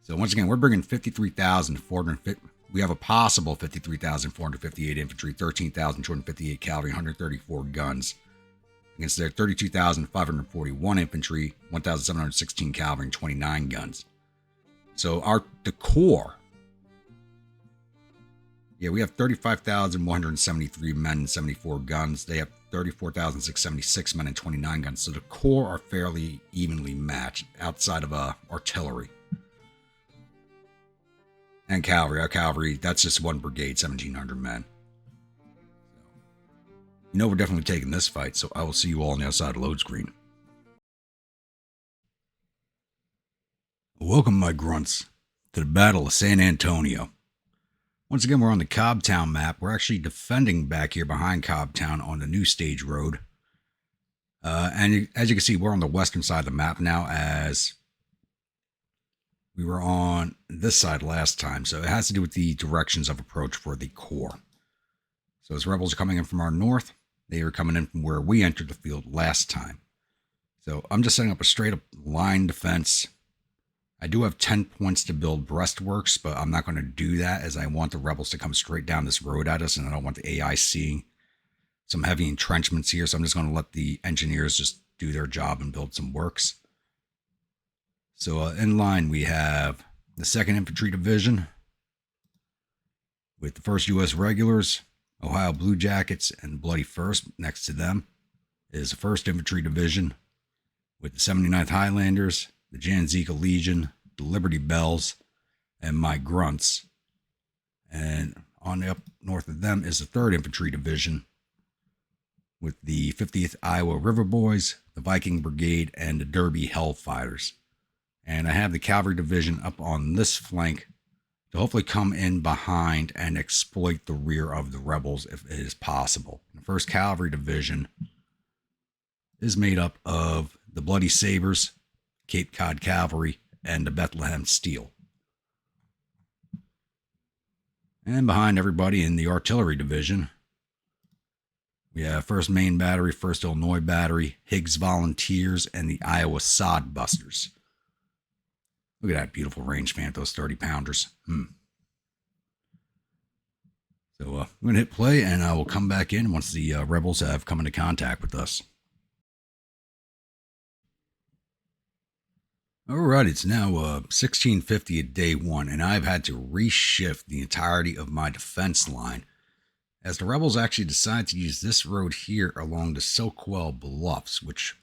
So once again, we're bringing 53,450. We have a possible 53,458 infantry, 13,258 cavalry, 134 guns, against their 32,541 infantry, 1,716 cavalry, and 29 guns. So the core, yeah, we have 35,173 men and 74 guns. They have 34,676 men and 29 guns. So the core are fairly evenly matched outside of artillery and cavalry. Our cavalry, that's just one brigade, 1,700 men. You know we're definitely taking this fight, so I will see you all on the outside load screen. Welcome, my grunts, to the Battle of San Antonio. Once again, we're on the Cobbtown map. We're actually defending back here behind Cobbtown on the new stage road. And as you can see, we're on the western side of the map now, as we were on this side last time. So it has to do with the directions of approach for the core. So as rebels are coming in from our north, they are coming in from where we entered the field last time. So I'm just setting up a straight up line defense. I do have 10 points to build breastworks, but I'm not going to do that, as I want the rebels to come straight down this road at us, and I don't want the AI seeing some heavy entrenchments here. So I'm just going to let the engineers just do their job and build some works. So in line, we have the 2nd Infantry Division with the 1st U.S. Regulars, Ohio Blue Jackets, and Bloody First. Next to them is the 1st Infantry Division with the 79th Highlanders, the Janzika Legion, the Liberty Bells, and my grunts. And on up north of them is the 3rd Infantry Division with the 50th Iowa River Boys, the Viking Brigade, and the Derby Hellfighters. And I have the Cavalry Division up on this flank to hopefully come in behind and exploit the rear of the rebels if it is possible. The 1st Cavalry Division is made up of the Bloody Sabres, Cape Cod Cavalry, and the Bethlehem Steel. And behind everybody in the Artillery Division, we have 1st Maine Battery, 1st Illinois Battery, Higgs Volunteers, and the Iowa Sod Busters. Look at that beautiful range fan, those 30-pounders. So I'm going to hit play, and I will come back in once the rebels have come into contact with us. Alright, it's now 1650 at day 1, and I've had to reshift the entirety of my defense line, as the rebels actually decide to use this road here along the Soquel Bluffs, which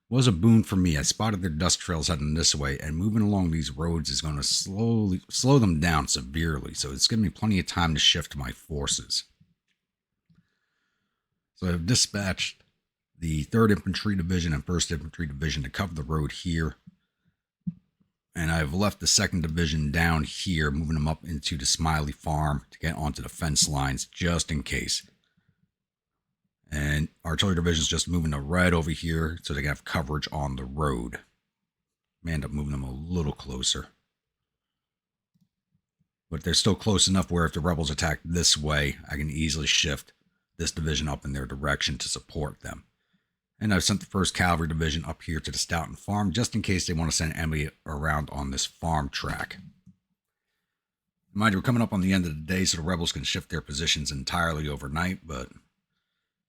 was a boon for me. I spotted their dust trails heading this way, and moving along these roads is going to slow them down severely, so it's giving me plenty of time to shift my forces. So I've dispatched the 3rd Infantry Division and 1st Infantry Division to cover the road here. And I've left the 2nd Division down here, moving them up into the Smiley Farm to get onto the fence lines just in case. And Artillery Division is just moving to red over here so they can have coverage on the road. May end up moving them a little closer. But they're still close enough where if the rebels attack this way, I can easily shift this division up in their direction to support them. And I've sent the 1st Cavalry Division up here to the Stoughton Farm just in case they want to send enemy around on this farm track. Mind you, we're coming up on the end of the day, so the rebels can shift their positions entirely overnight, but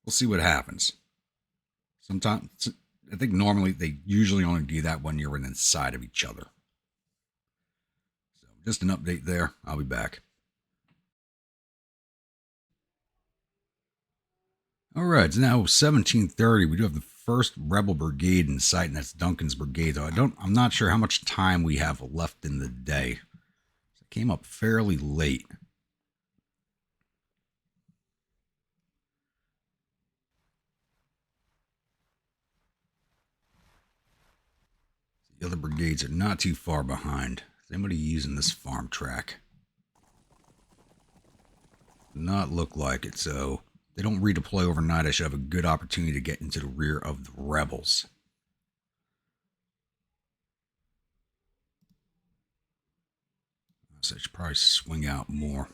we'll see what happens. Sometimes, I think normally they usually only do that when you're inside of each other. So just an update there. I'll be back. All right, it's now 17:30. We do have the 1st Rebel Brigade in sight, and that's Duncan's brigade. Though I'm not sure how much time we have left in the day. It came up fairly late. The other brigades are not too far behind. Is anybody using this farm track? Not look like it, so if they don't redeploy overnight, I should have a good opportunity to get into the rear of the rebels. So I should probably swing out more.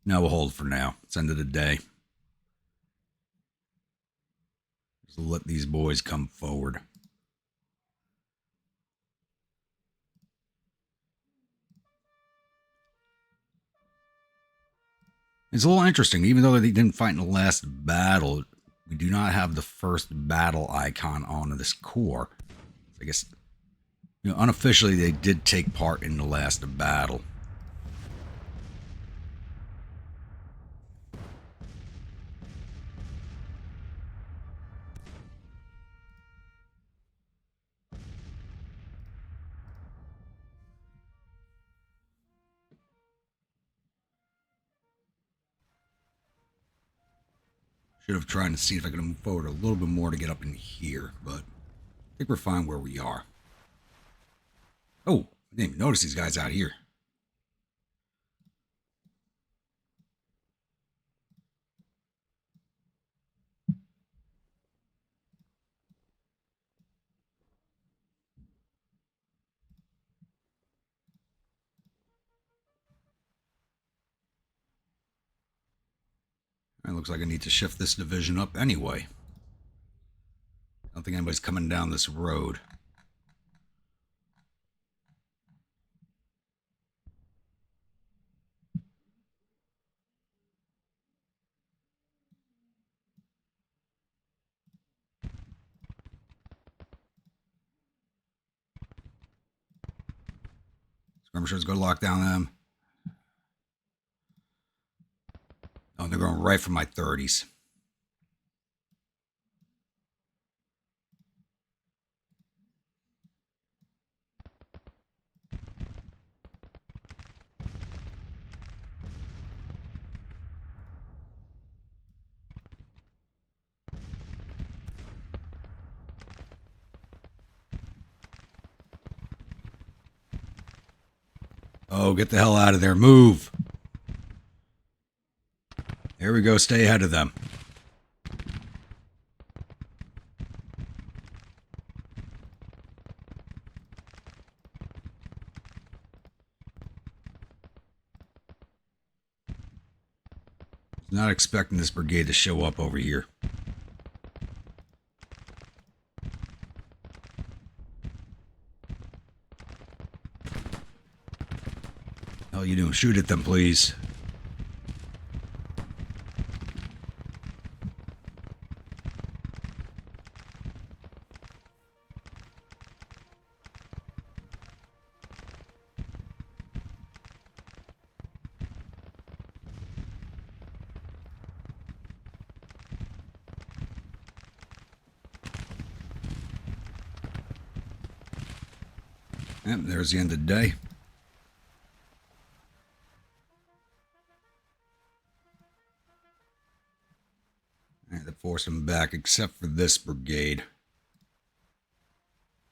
No, we'll hold for now. It's end of the day. Just let these boys come forward. It's a little interesting. Even though they didn't fight in the last battle, we do not have the 1st battle icon on this corps. I guess, unofficially they did take part in the last battle. Should have tried to see if I could move forward a little bit more to get up in here, but I think we're fine where we are. Oh, I didn't even notice these guys out here. It looks like I need to shift this division up anyway. I don't think anybody's coming down this road. Skirmishers go lock down them. Oh, they're going right for my 30s. Oh, get the hell out of there. Move. There we go. Stay ahead of them. Not expecting this brigade to show up over here. Hell you doing? Shoot at them, please. Yep, there's the end of the day. forced them back, except for this brigade.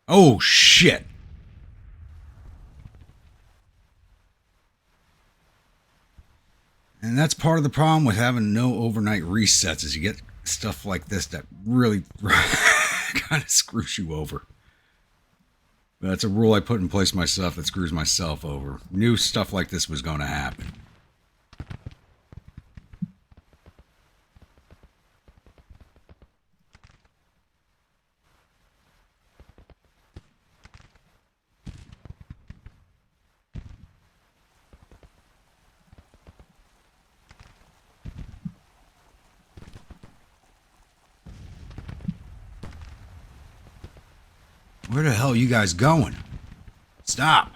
Oh, shit! And that's part of the problem with having no overnight resets, is you get stuff like this that really kind of screws you over. That's a rule I put in place myself that screws myself over. Knew stuff like this was going to happen. Where the hell are you guys going? Stop!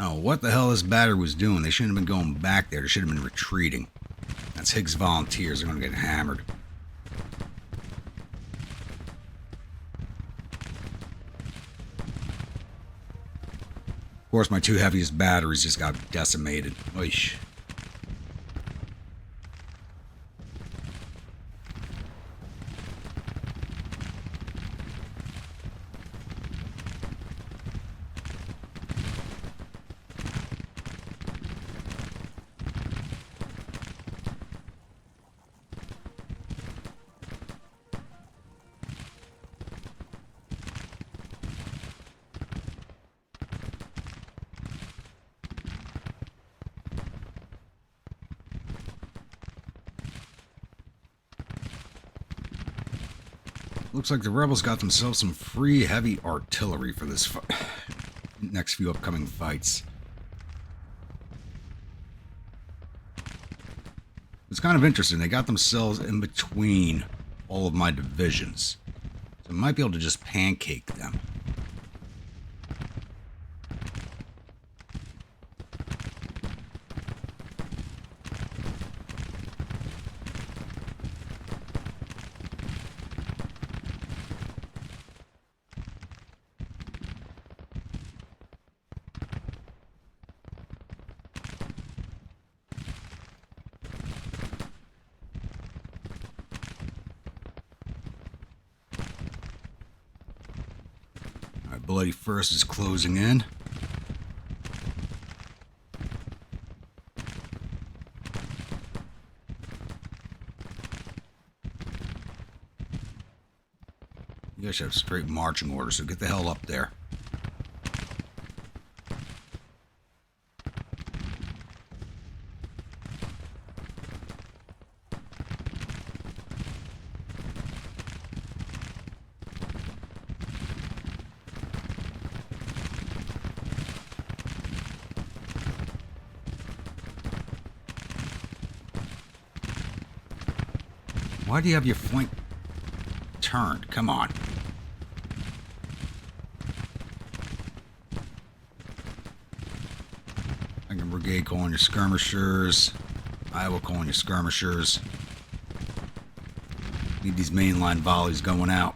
Oh, what the hell this battery was doing? They shouldn't have been going back there. They should have been retreating. That's Higgs volunteers. They're going to get hammered. Of course, my two heaviest batteries just got decimated. Oish. Looks like the rebels got themselves some free heavy artillery for this next few upcoming fights. It's kind of interesting. They got themselves in between all of my divisions. So I might be able to just pancake them. Bloody First is closing in. You guys should have straight marching orders, so get the hell up there. Why do you have your flank turned? Come on. Second Brigade calling your skirmishers. Iowa calling your skirmishers. Need these mainline volleys going out.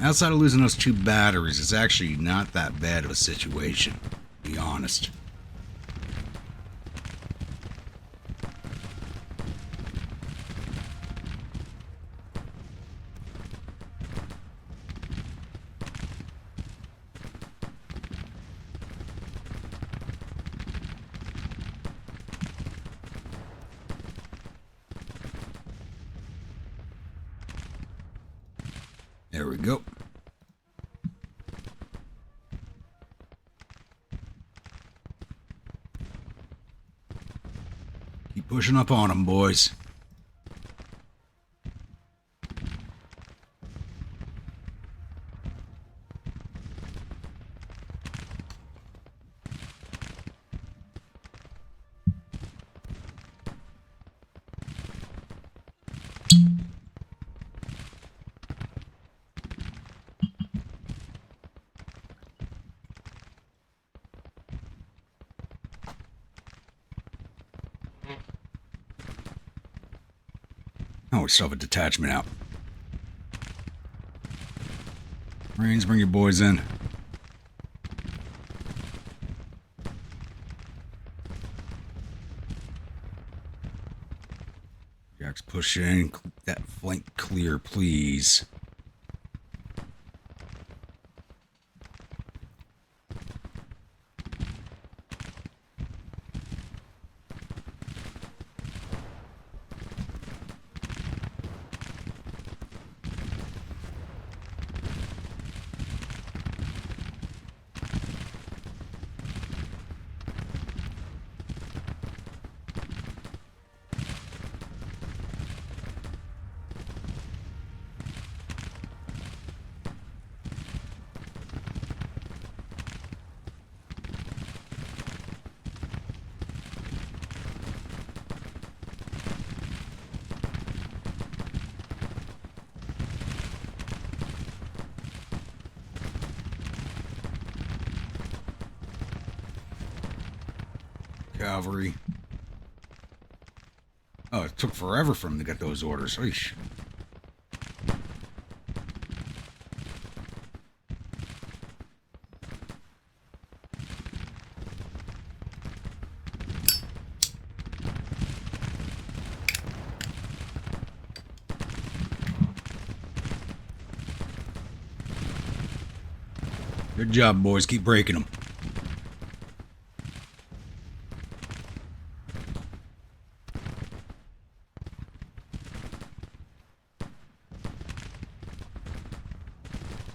Outside of losing those two batteries, it's actually not that bad of a situation, to be honest. There we go. Keep pushing up on them, boys. Oh, we still have a detachment out. Marines, bring your boys in. Jack's pushing. That flank clear, please. Cavalry. Oh, it took forever for him to get those orders. Eesh. Good job, boys. Keep breaking them.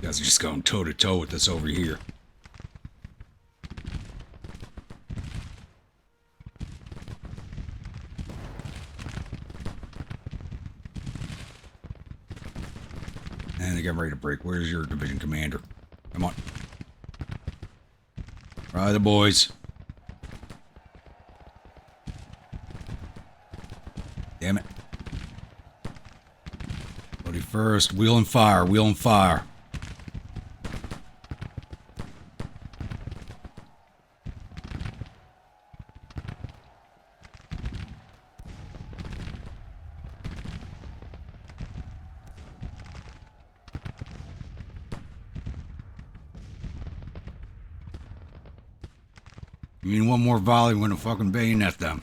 You guys are just going toe-to-toe with us over here. And they get ready to break. Where's your division commander? Come on. Right, the boys. Damn it. Bloody first. Wheel and fire. Wheel and fire. You mean one more volley, we're gonna fucking bayonet them.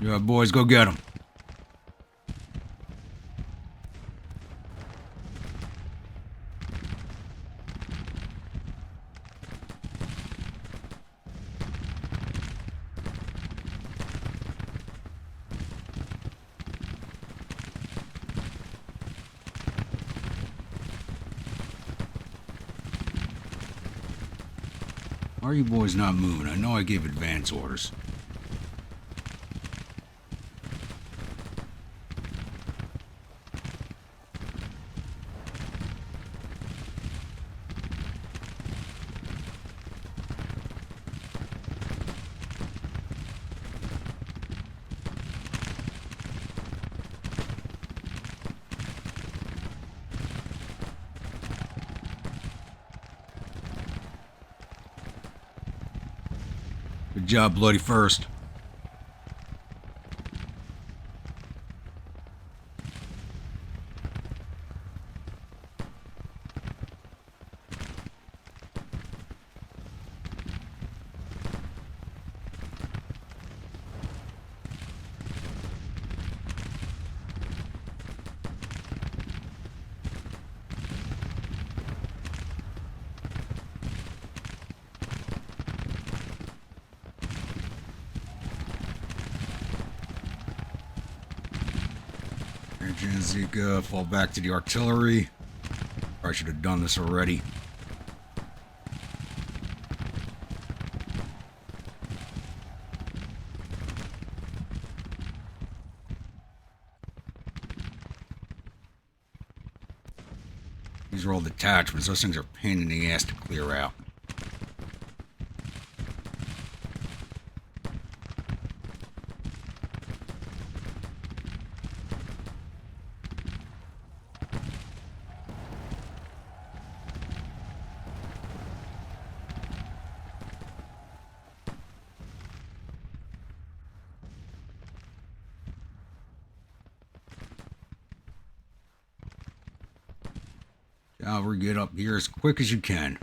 Yeah, boys, go get them. Why are you boys not moving? I know I gave advance orders. Good job, bloody first. Janzika, fall back to the artillery. Probably should have done this already. These are all detachments. Those things are a pain in the ass to clear out. Cavalry, get up here as quick as you can.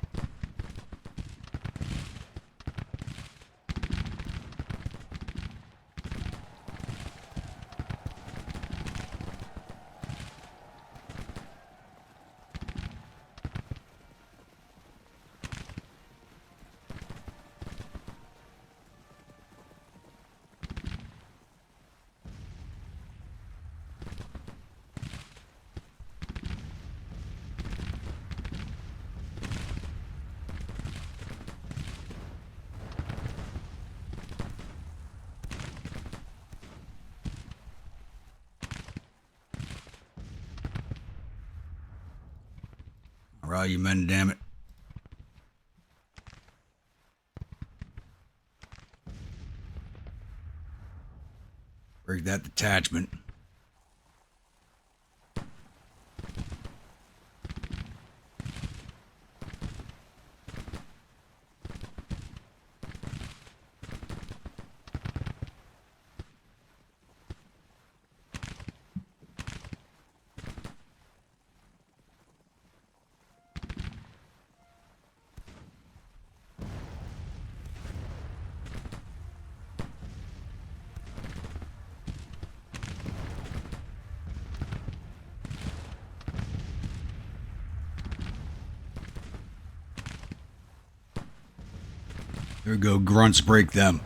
All right, you men, damn it. Break that detachment. There we go, grunts, break them.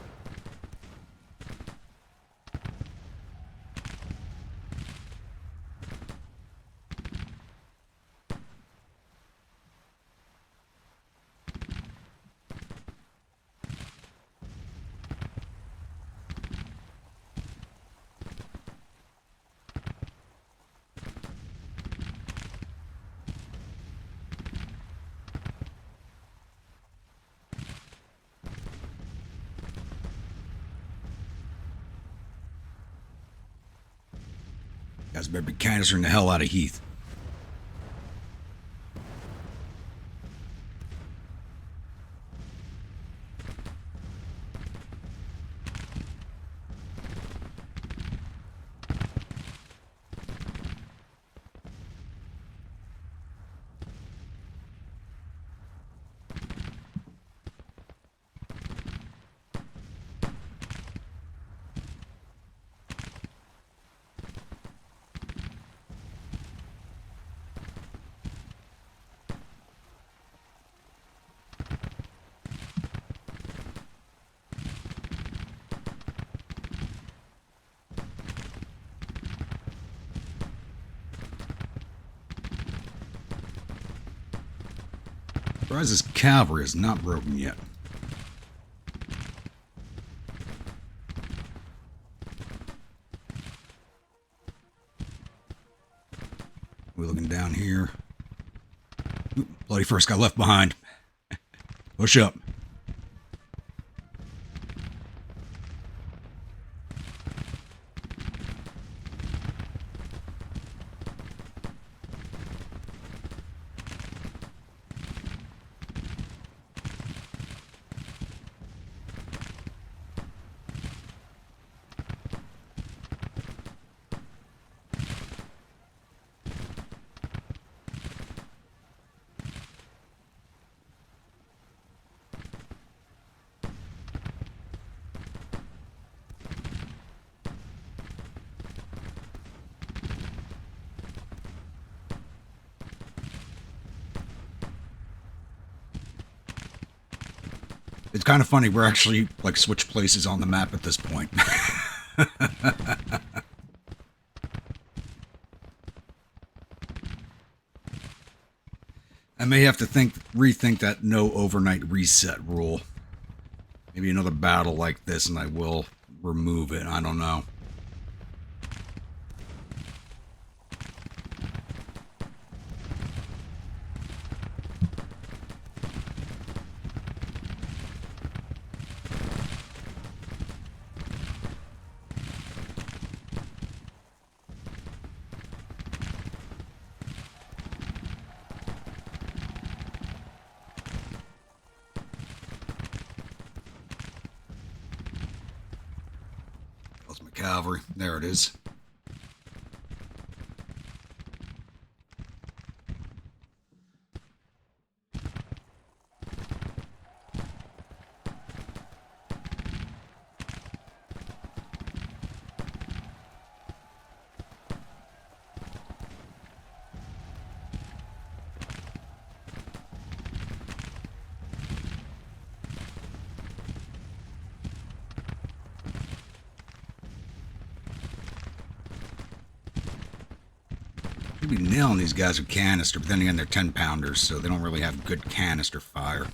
Guys better be canistering the hell out of Heath. Surprised this cavalry is not broken yet. We're looking down here. Oop, bloody first got left behind. Push up. It's kind of funny, we're actually, like, switched places on the map at this point. I may have to rethink that no overnight reset rule. Maybe another battle like this and I will remove it. I don't know. That's my cavalry. There it is. Should be nailing these guys with canister, but then again, they're 10-pounders, so they don't really have good canister fire.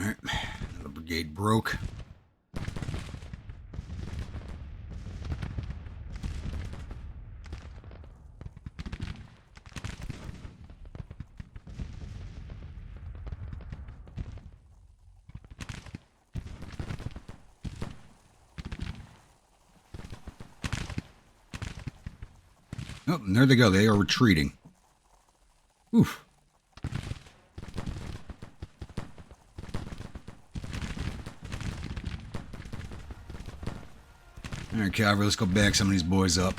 Alright, another brigade broke. Oh, and there they go. They are retreating. Oof. Alright, cavalry, let's go back some of these boys up.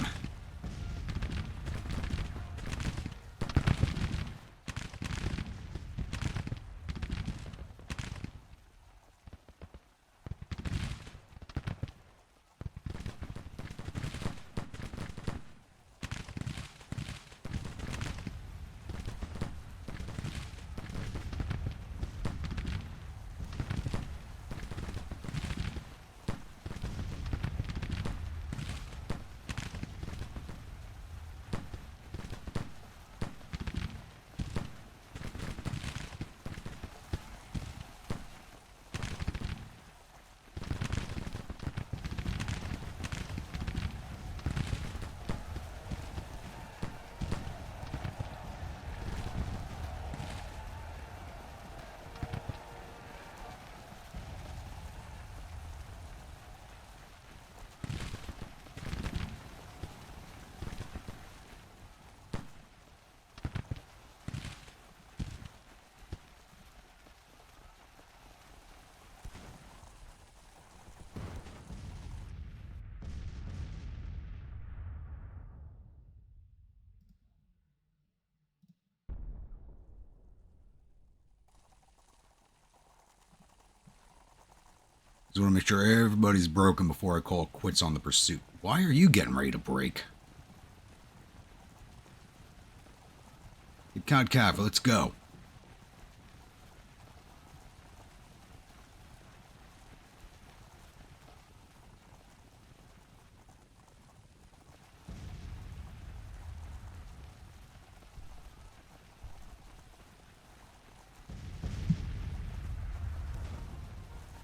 Just want to make sure everybody's broken before I call quits on the pursuit. Why are you getting ready to break? Get Cod Cav, let's go.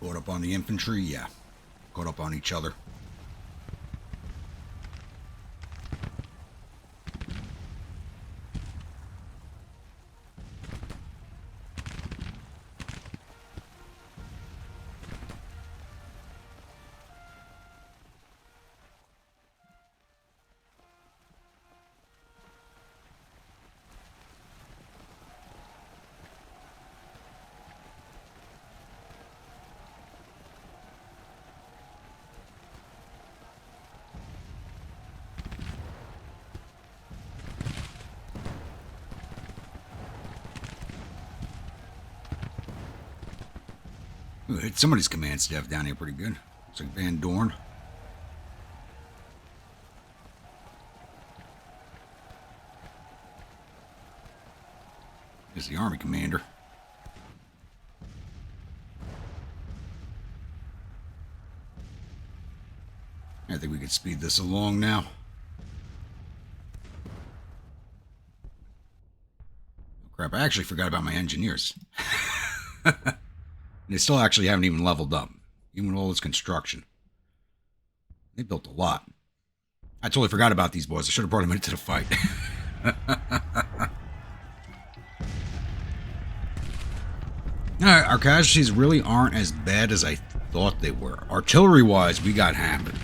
Caught up on the infantry? Yeah. Caught up on each other. Ooh, hit somebody's command staff down here pretty good. Looks like Van Dorn. Here's the army commander. I think we could speed this along now. Oh, crap, I actually forgot about my engineers. They still actually haven't even leveled up, even with all this construction. They built a lot. I totally forgot about these boys. I should have brought them into the fight. Alright, our casualties really aren't as bad as I thought they were. Artillery-wise, we got hammered.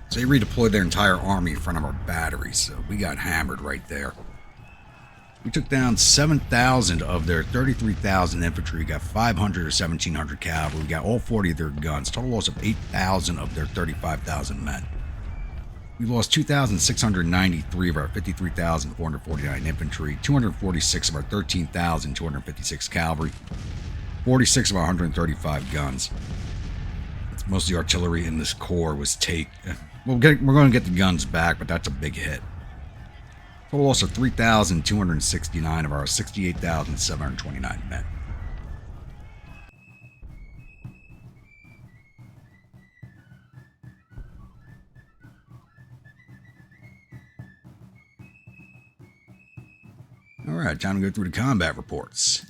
So they redeployed their entire army in front of our batteries, so we got hammered right there. We took down 7,000 of their 33,000 infantry. We got 500 or 1,700 cavalry. We got all 40 of their guns. Total loss of 8,000 of their 35,000 men. We lost 2,693 of our 53,449 infantry, 246 of our 13,256 cavalry, 46 of our 135 guns. Most of the artillery in this corps was taken. We're going to get the guns back, but that's a big hit. Total loss of 3,269 of our 68,729 men. Alright, time to go through the combat reports.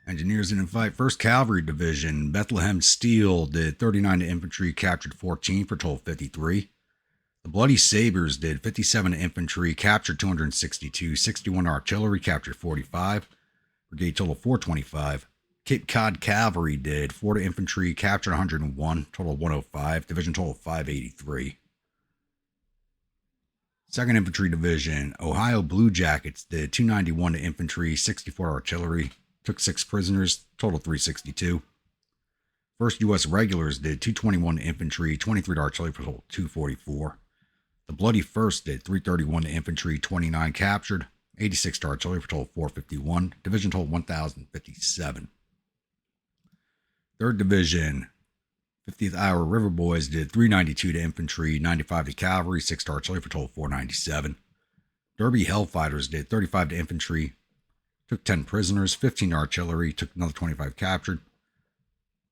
Engineers didn't fight. 1st Cavalry Division, Bethlehem Steel did 39 to infantry, captured 14 for a total of 53. The Bloody Sabres did 57 to infantry, captured 262, 61 artillery, captured 45. Brigade total 425. Cape Cod Cavalry did 4 to infantry, captured 101, total 105. Division total 583. 2nd Infantry Division, Ohio Blue Jackets did 291 to infantry, 64 artillery, took 6 prisoners, total 362. 1st U.S. Regulars did 221 to infantry, 23 to artillery, for total 244. The Bloody First did 331 to infantry, 29 captured, 86 to artillery, for total 451. Division total 1,057. 3rd Division, 50th Iowa River Boys did 392 to infantry, 95 to cavalry, 6 to artillery, for total 497. Derby Hellfighters did 35 to infantry, took 10 prisoners, 15 to artillery, took another 25 captured.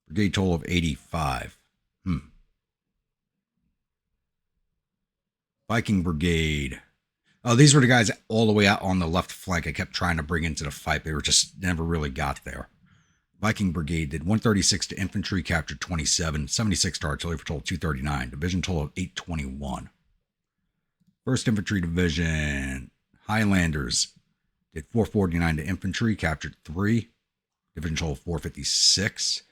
Brigade total of 85. Viking Brigade. Oh, these were the guys all the way out on the left flank I kept trying to bring into the fight. They were just never really got there. Viking Brigade did 136 to infantry, captured 27, 76 to artillery, for total 239. Division total of 821. 1st Infantry Division, Highlanders, did 449 to infantry, captured 3. Division total 456.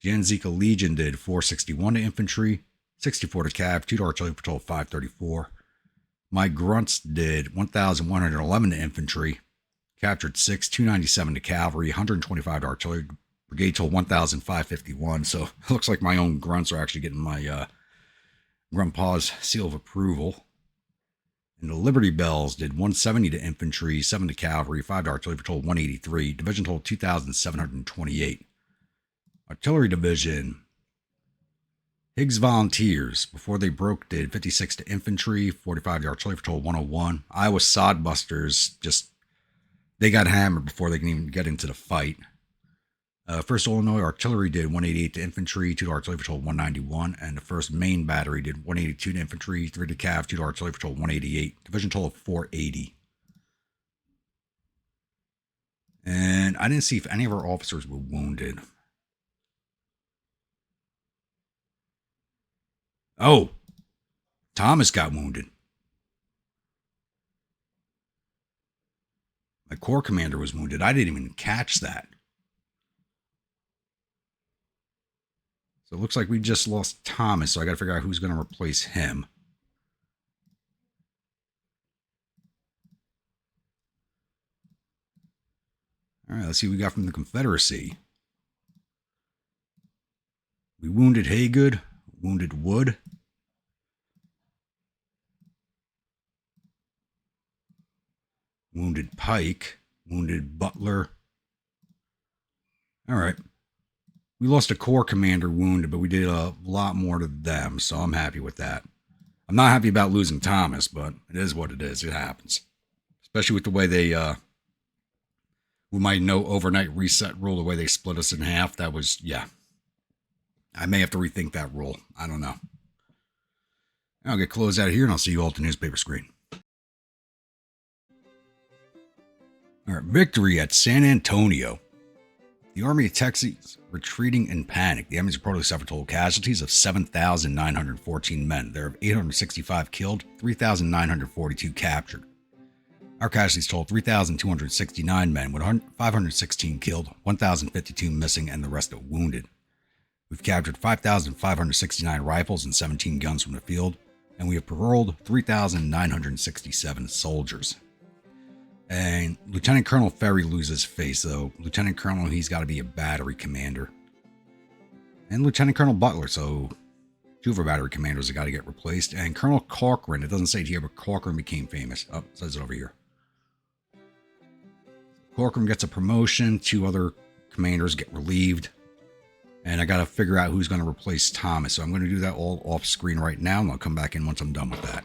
Janzika Legion did 461 to infantry, 64 to cav, 2 to artillery, for total 534. My Grunts did 1,111 to infantry, captured 6, 297 to cavalry, 125 to artillery. Brigade total 1,551. So it looks like my own Grunts are actually getting my Grandpa's seal of approval. And the Liberty Bells did 170 to infantry, 7 to cavalry, 5 to artillery, for total 183. Division total 2,728. Artillery Division, Higgs Volunteers, before they broke, did 56 to infantry, 45 to artillery, for total 101. Iowa Sodbusters, they got hammered before they can even get into the fight. 1st Illinois Artillery did 188 to infantry, 2 to artillery, for total 191. And the 1st Maine Battery did 182 to infantry, 3 to cav, 2 to artillery, for total 188. Division total of 480. And I didn't see if any of our officers were wounded. Oh, Thomas got wounded. My corps commander was wounded. I didn't even catch that. So it looks like we just lost Thomas, so I got to figure out who's going to replace him. All right, let's see what we got from the Confederacy. We wounded Haygood, wounded Wood. Wounded Pike, Wounded Butler. All right. We lost a Corps commander wounded, but we did a lot more to them, so I'm happy with that. I'm not happy about losing Thomas, but it is what it is. It happens. Especially with the way they, with my no overnight reset rule, the way they split us in half, that was, yeah. I may have to rethink that rule. I don't know. I'll get closed out of here, and I'll see you all at the newspaper screen. All right, victory at San Antonio. The Army of Texas retreating in panic. The enemies reportedly suffered total casualties of 7,914 men. There are 865 killed, 3,942 captured. Our casualties totaled 3,269 men, with 516 killed, 1,052 missing, and the rest are wounded. We've captured 5,569 rifles and 17 guns from the field, and we have paroled 3,967 soldiers. And Lieutenant Colonel Ferry loses face, though. Lieutenant Colonel, he's got to be a battery commander. And Lieutenant Colonel Butler, so 2 of our battery commanders have got to get replaced. And Colonel Corcoran, it doesn't say it here, but Corcoran became famous. Oh, it says it over here. Corcoran gets a promotion, 2 other commanders get relieved. And I got to figure out who's going to replace Thomas. So I'm going to do that all off screen right now, and I'll come back in once I'm done with that.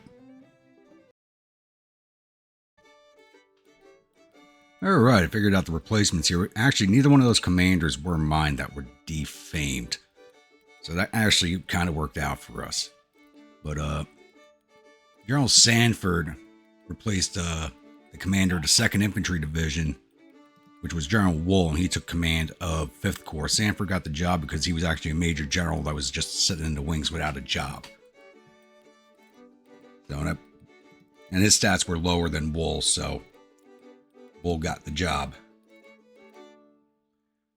All right, I figured out the replacements here. Actually, neither one of those commanders were mine that were defamed. So that actually kind of worked out for us. But General Sanford replaced the commander of the 2nd Infantry Division, which was General Wool, and he took command of 5th Corps. Sanford got the job because he was actually a major general that was just sitting in the wings without a job. So, and his stats were lower than Wool, so Wool got the job.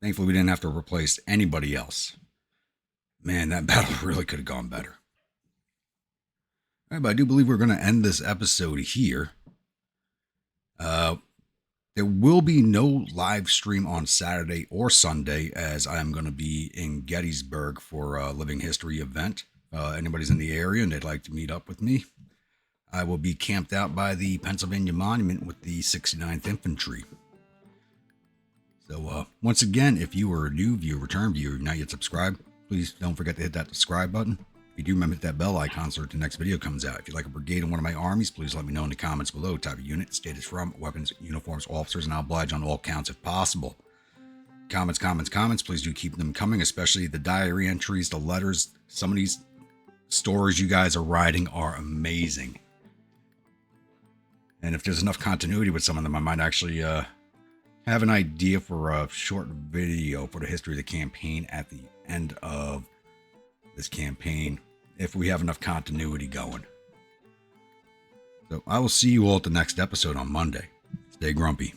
Thankfully, we didn't have to replace anybody else. Man, that battle really could have gone better. All right, but I do believe we're going to end this episode here. There will be no live stream on Saturday or Sunday, as I am going to be in Gettysburg for a Living History event. Anybody's in the area and they'd like to meet up with me, I will be camped out by the Pennsylvania Monument with the 69th Infantry. So once again, if you are a new viewer, return viewer, not yet subscribed, please don't forget to hit that subscribe button. If you do, remember to hit that bell icon so that the next video comes out. If you'd like a brigade in one of my armies, please let me know in the comments below. Type of unit, state it's from, weapons, uniforms, officers, and I'll oblige on all counts if possible. Comments. Please do keep them coming, especially the diary entries, the letters. Some of these stories you guys are writing are amazing. And if there's enough continuity with some of them, I might actually have an idea for a short video for the history of the campaign at the end of this campaign, if we have enough continuity going. So I will see you all at the next episode on Monday. Stay grumpy.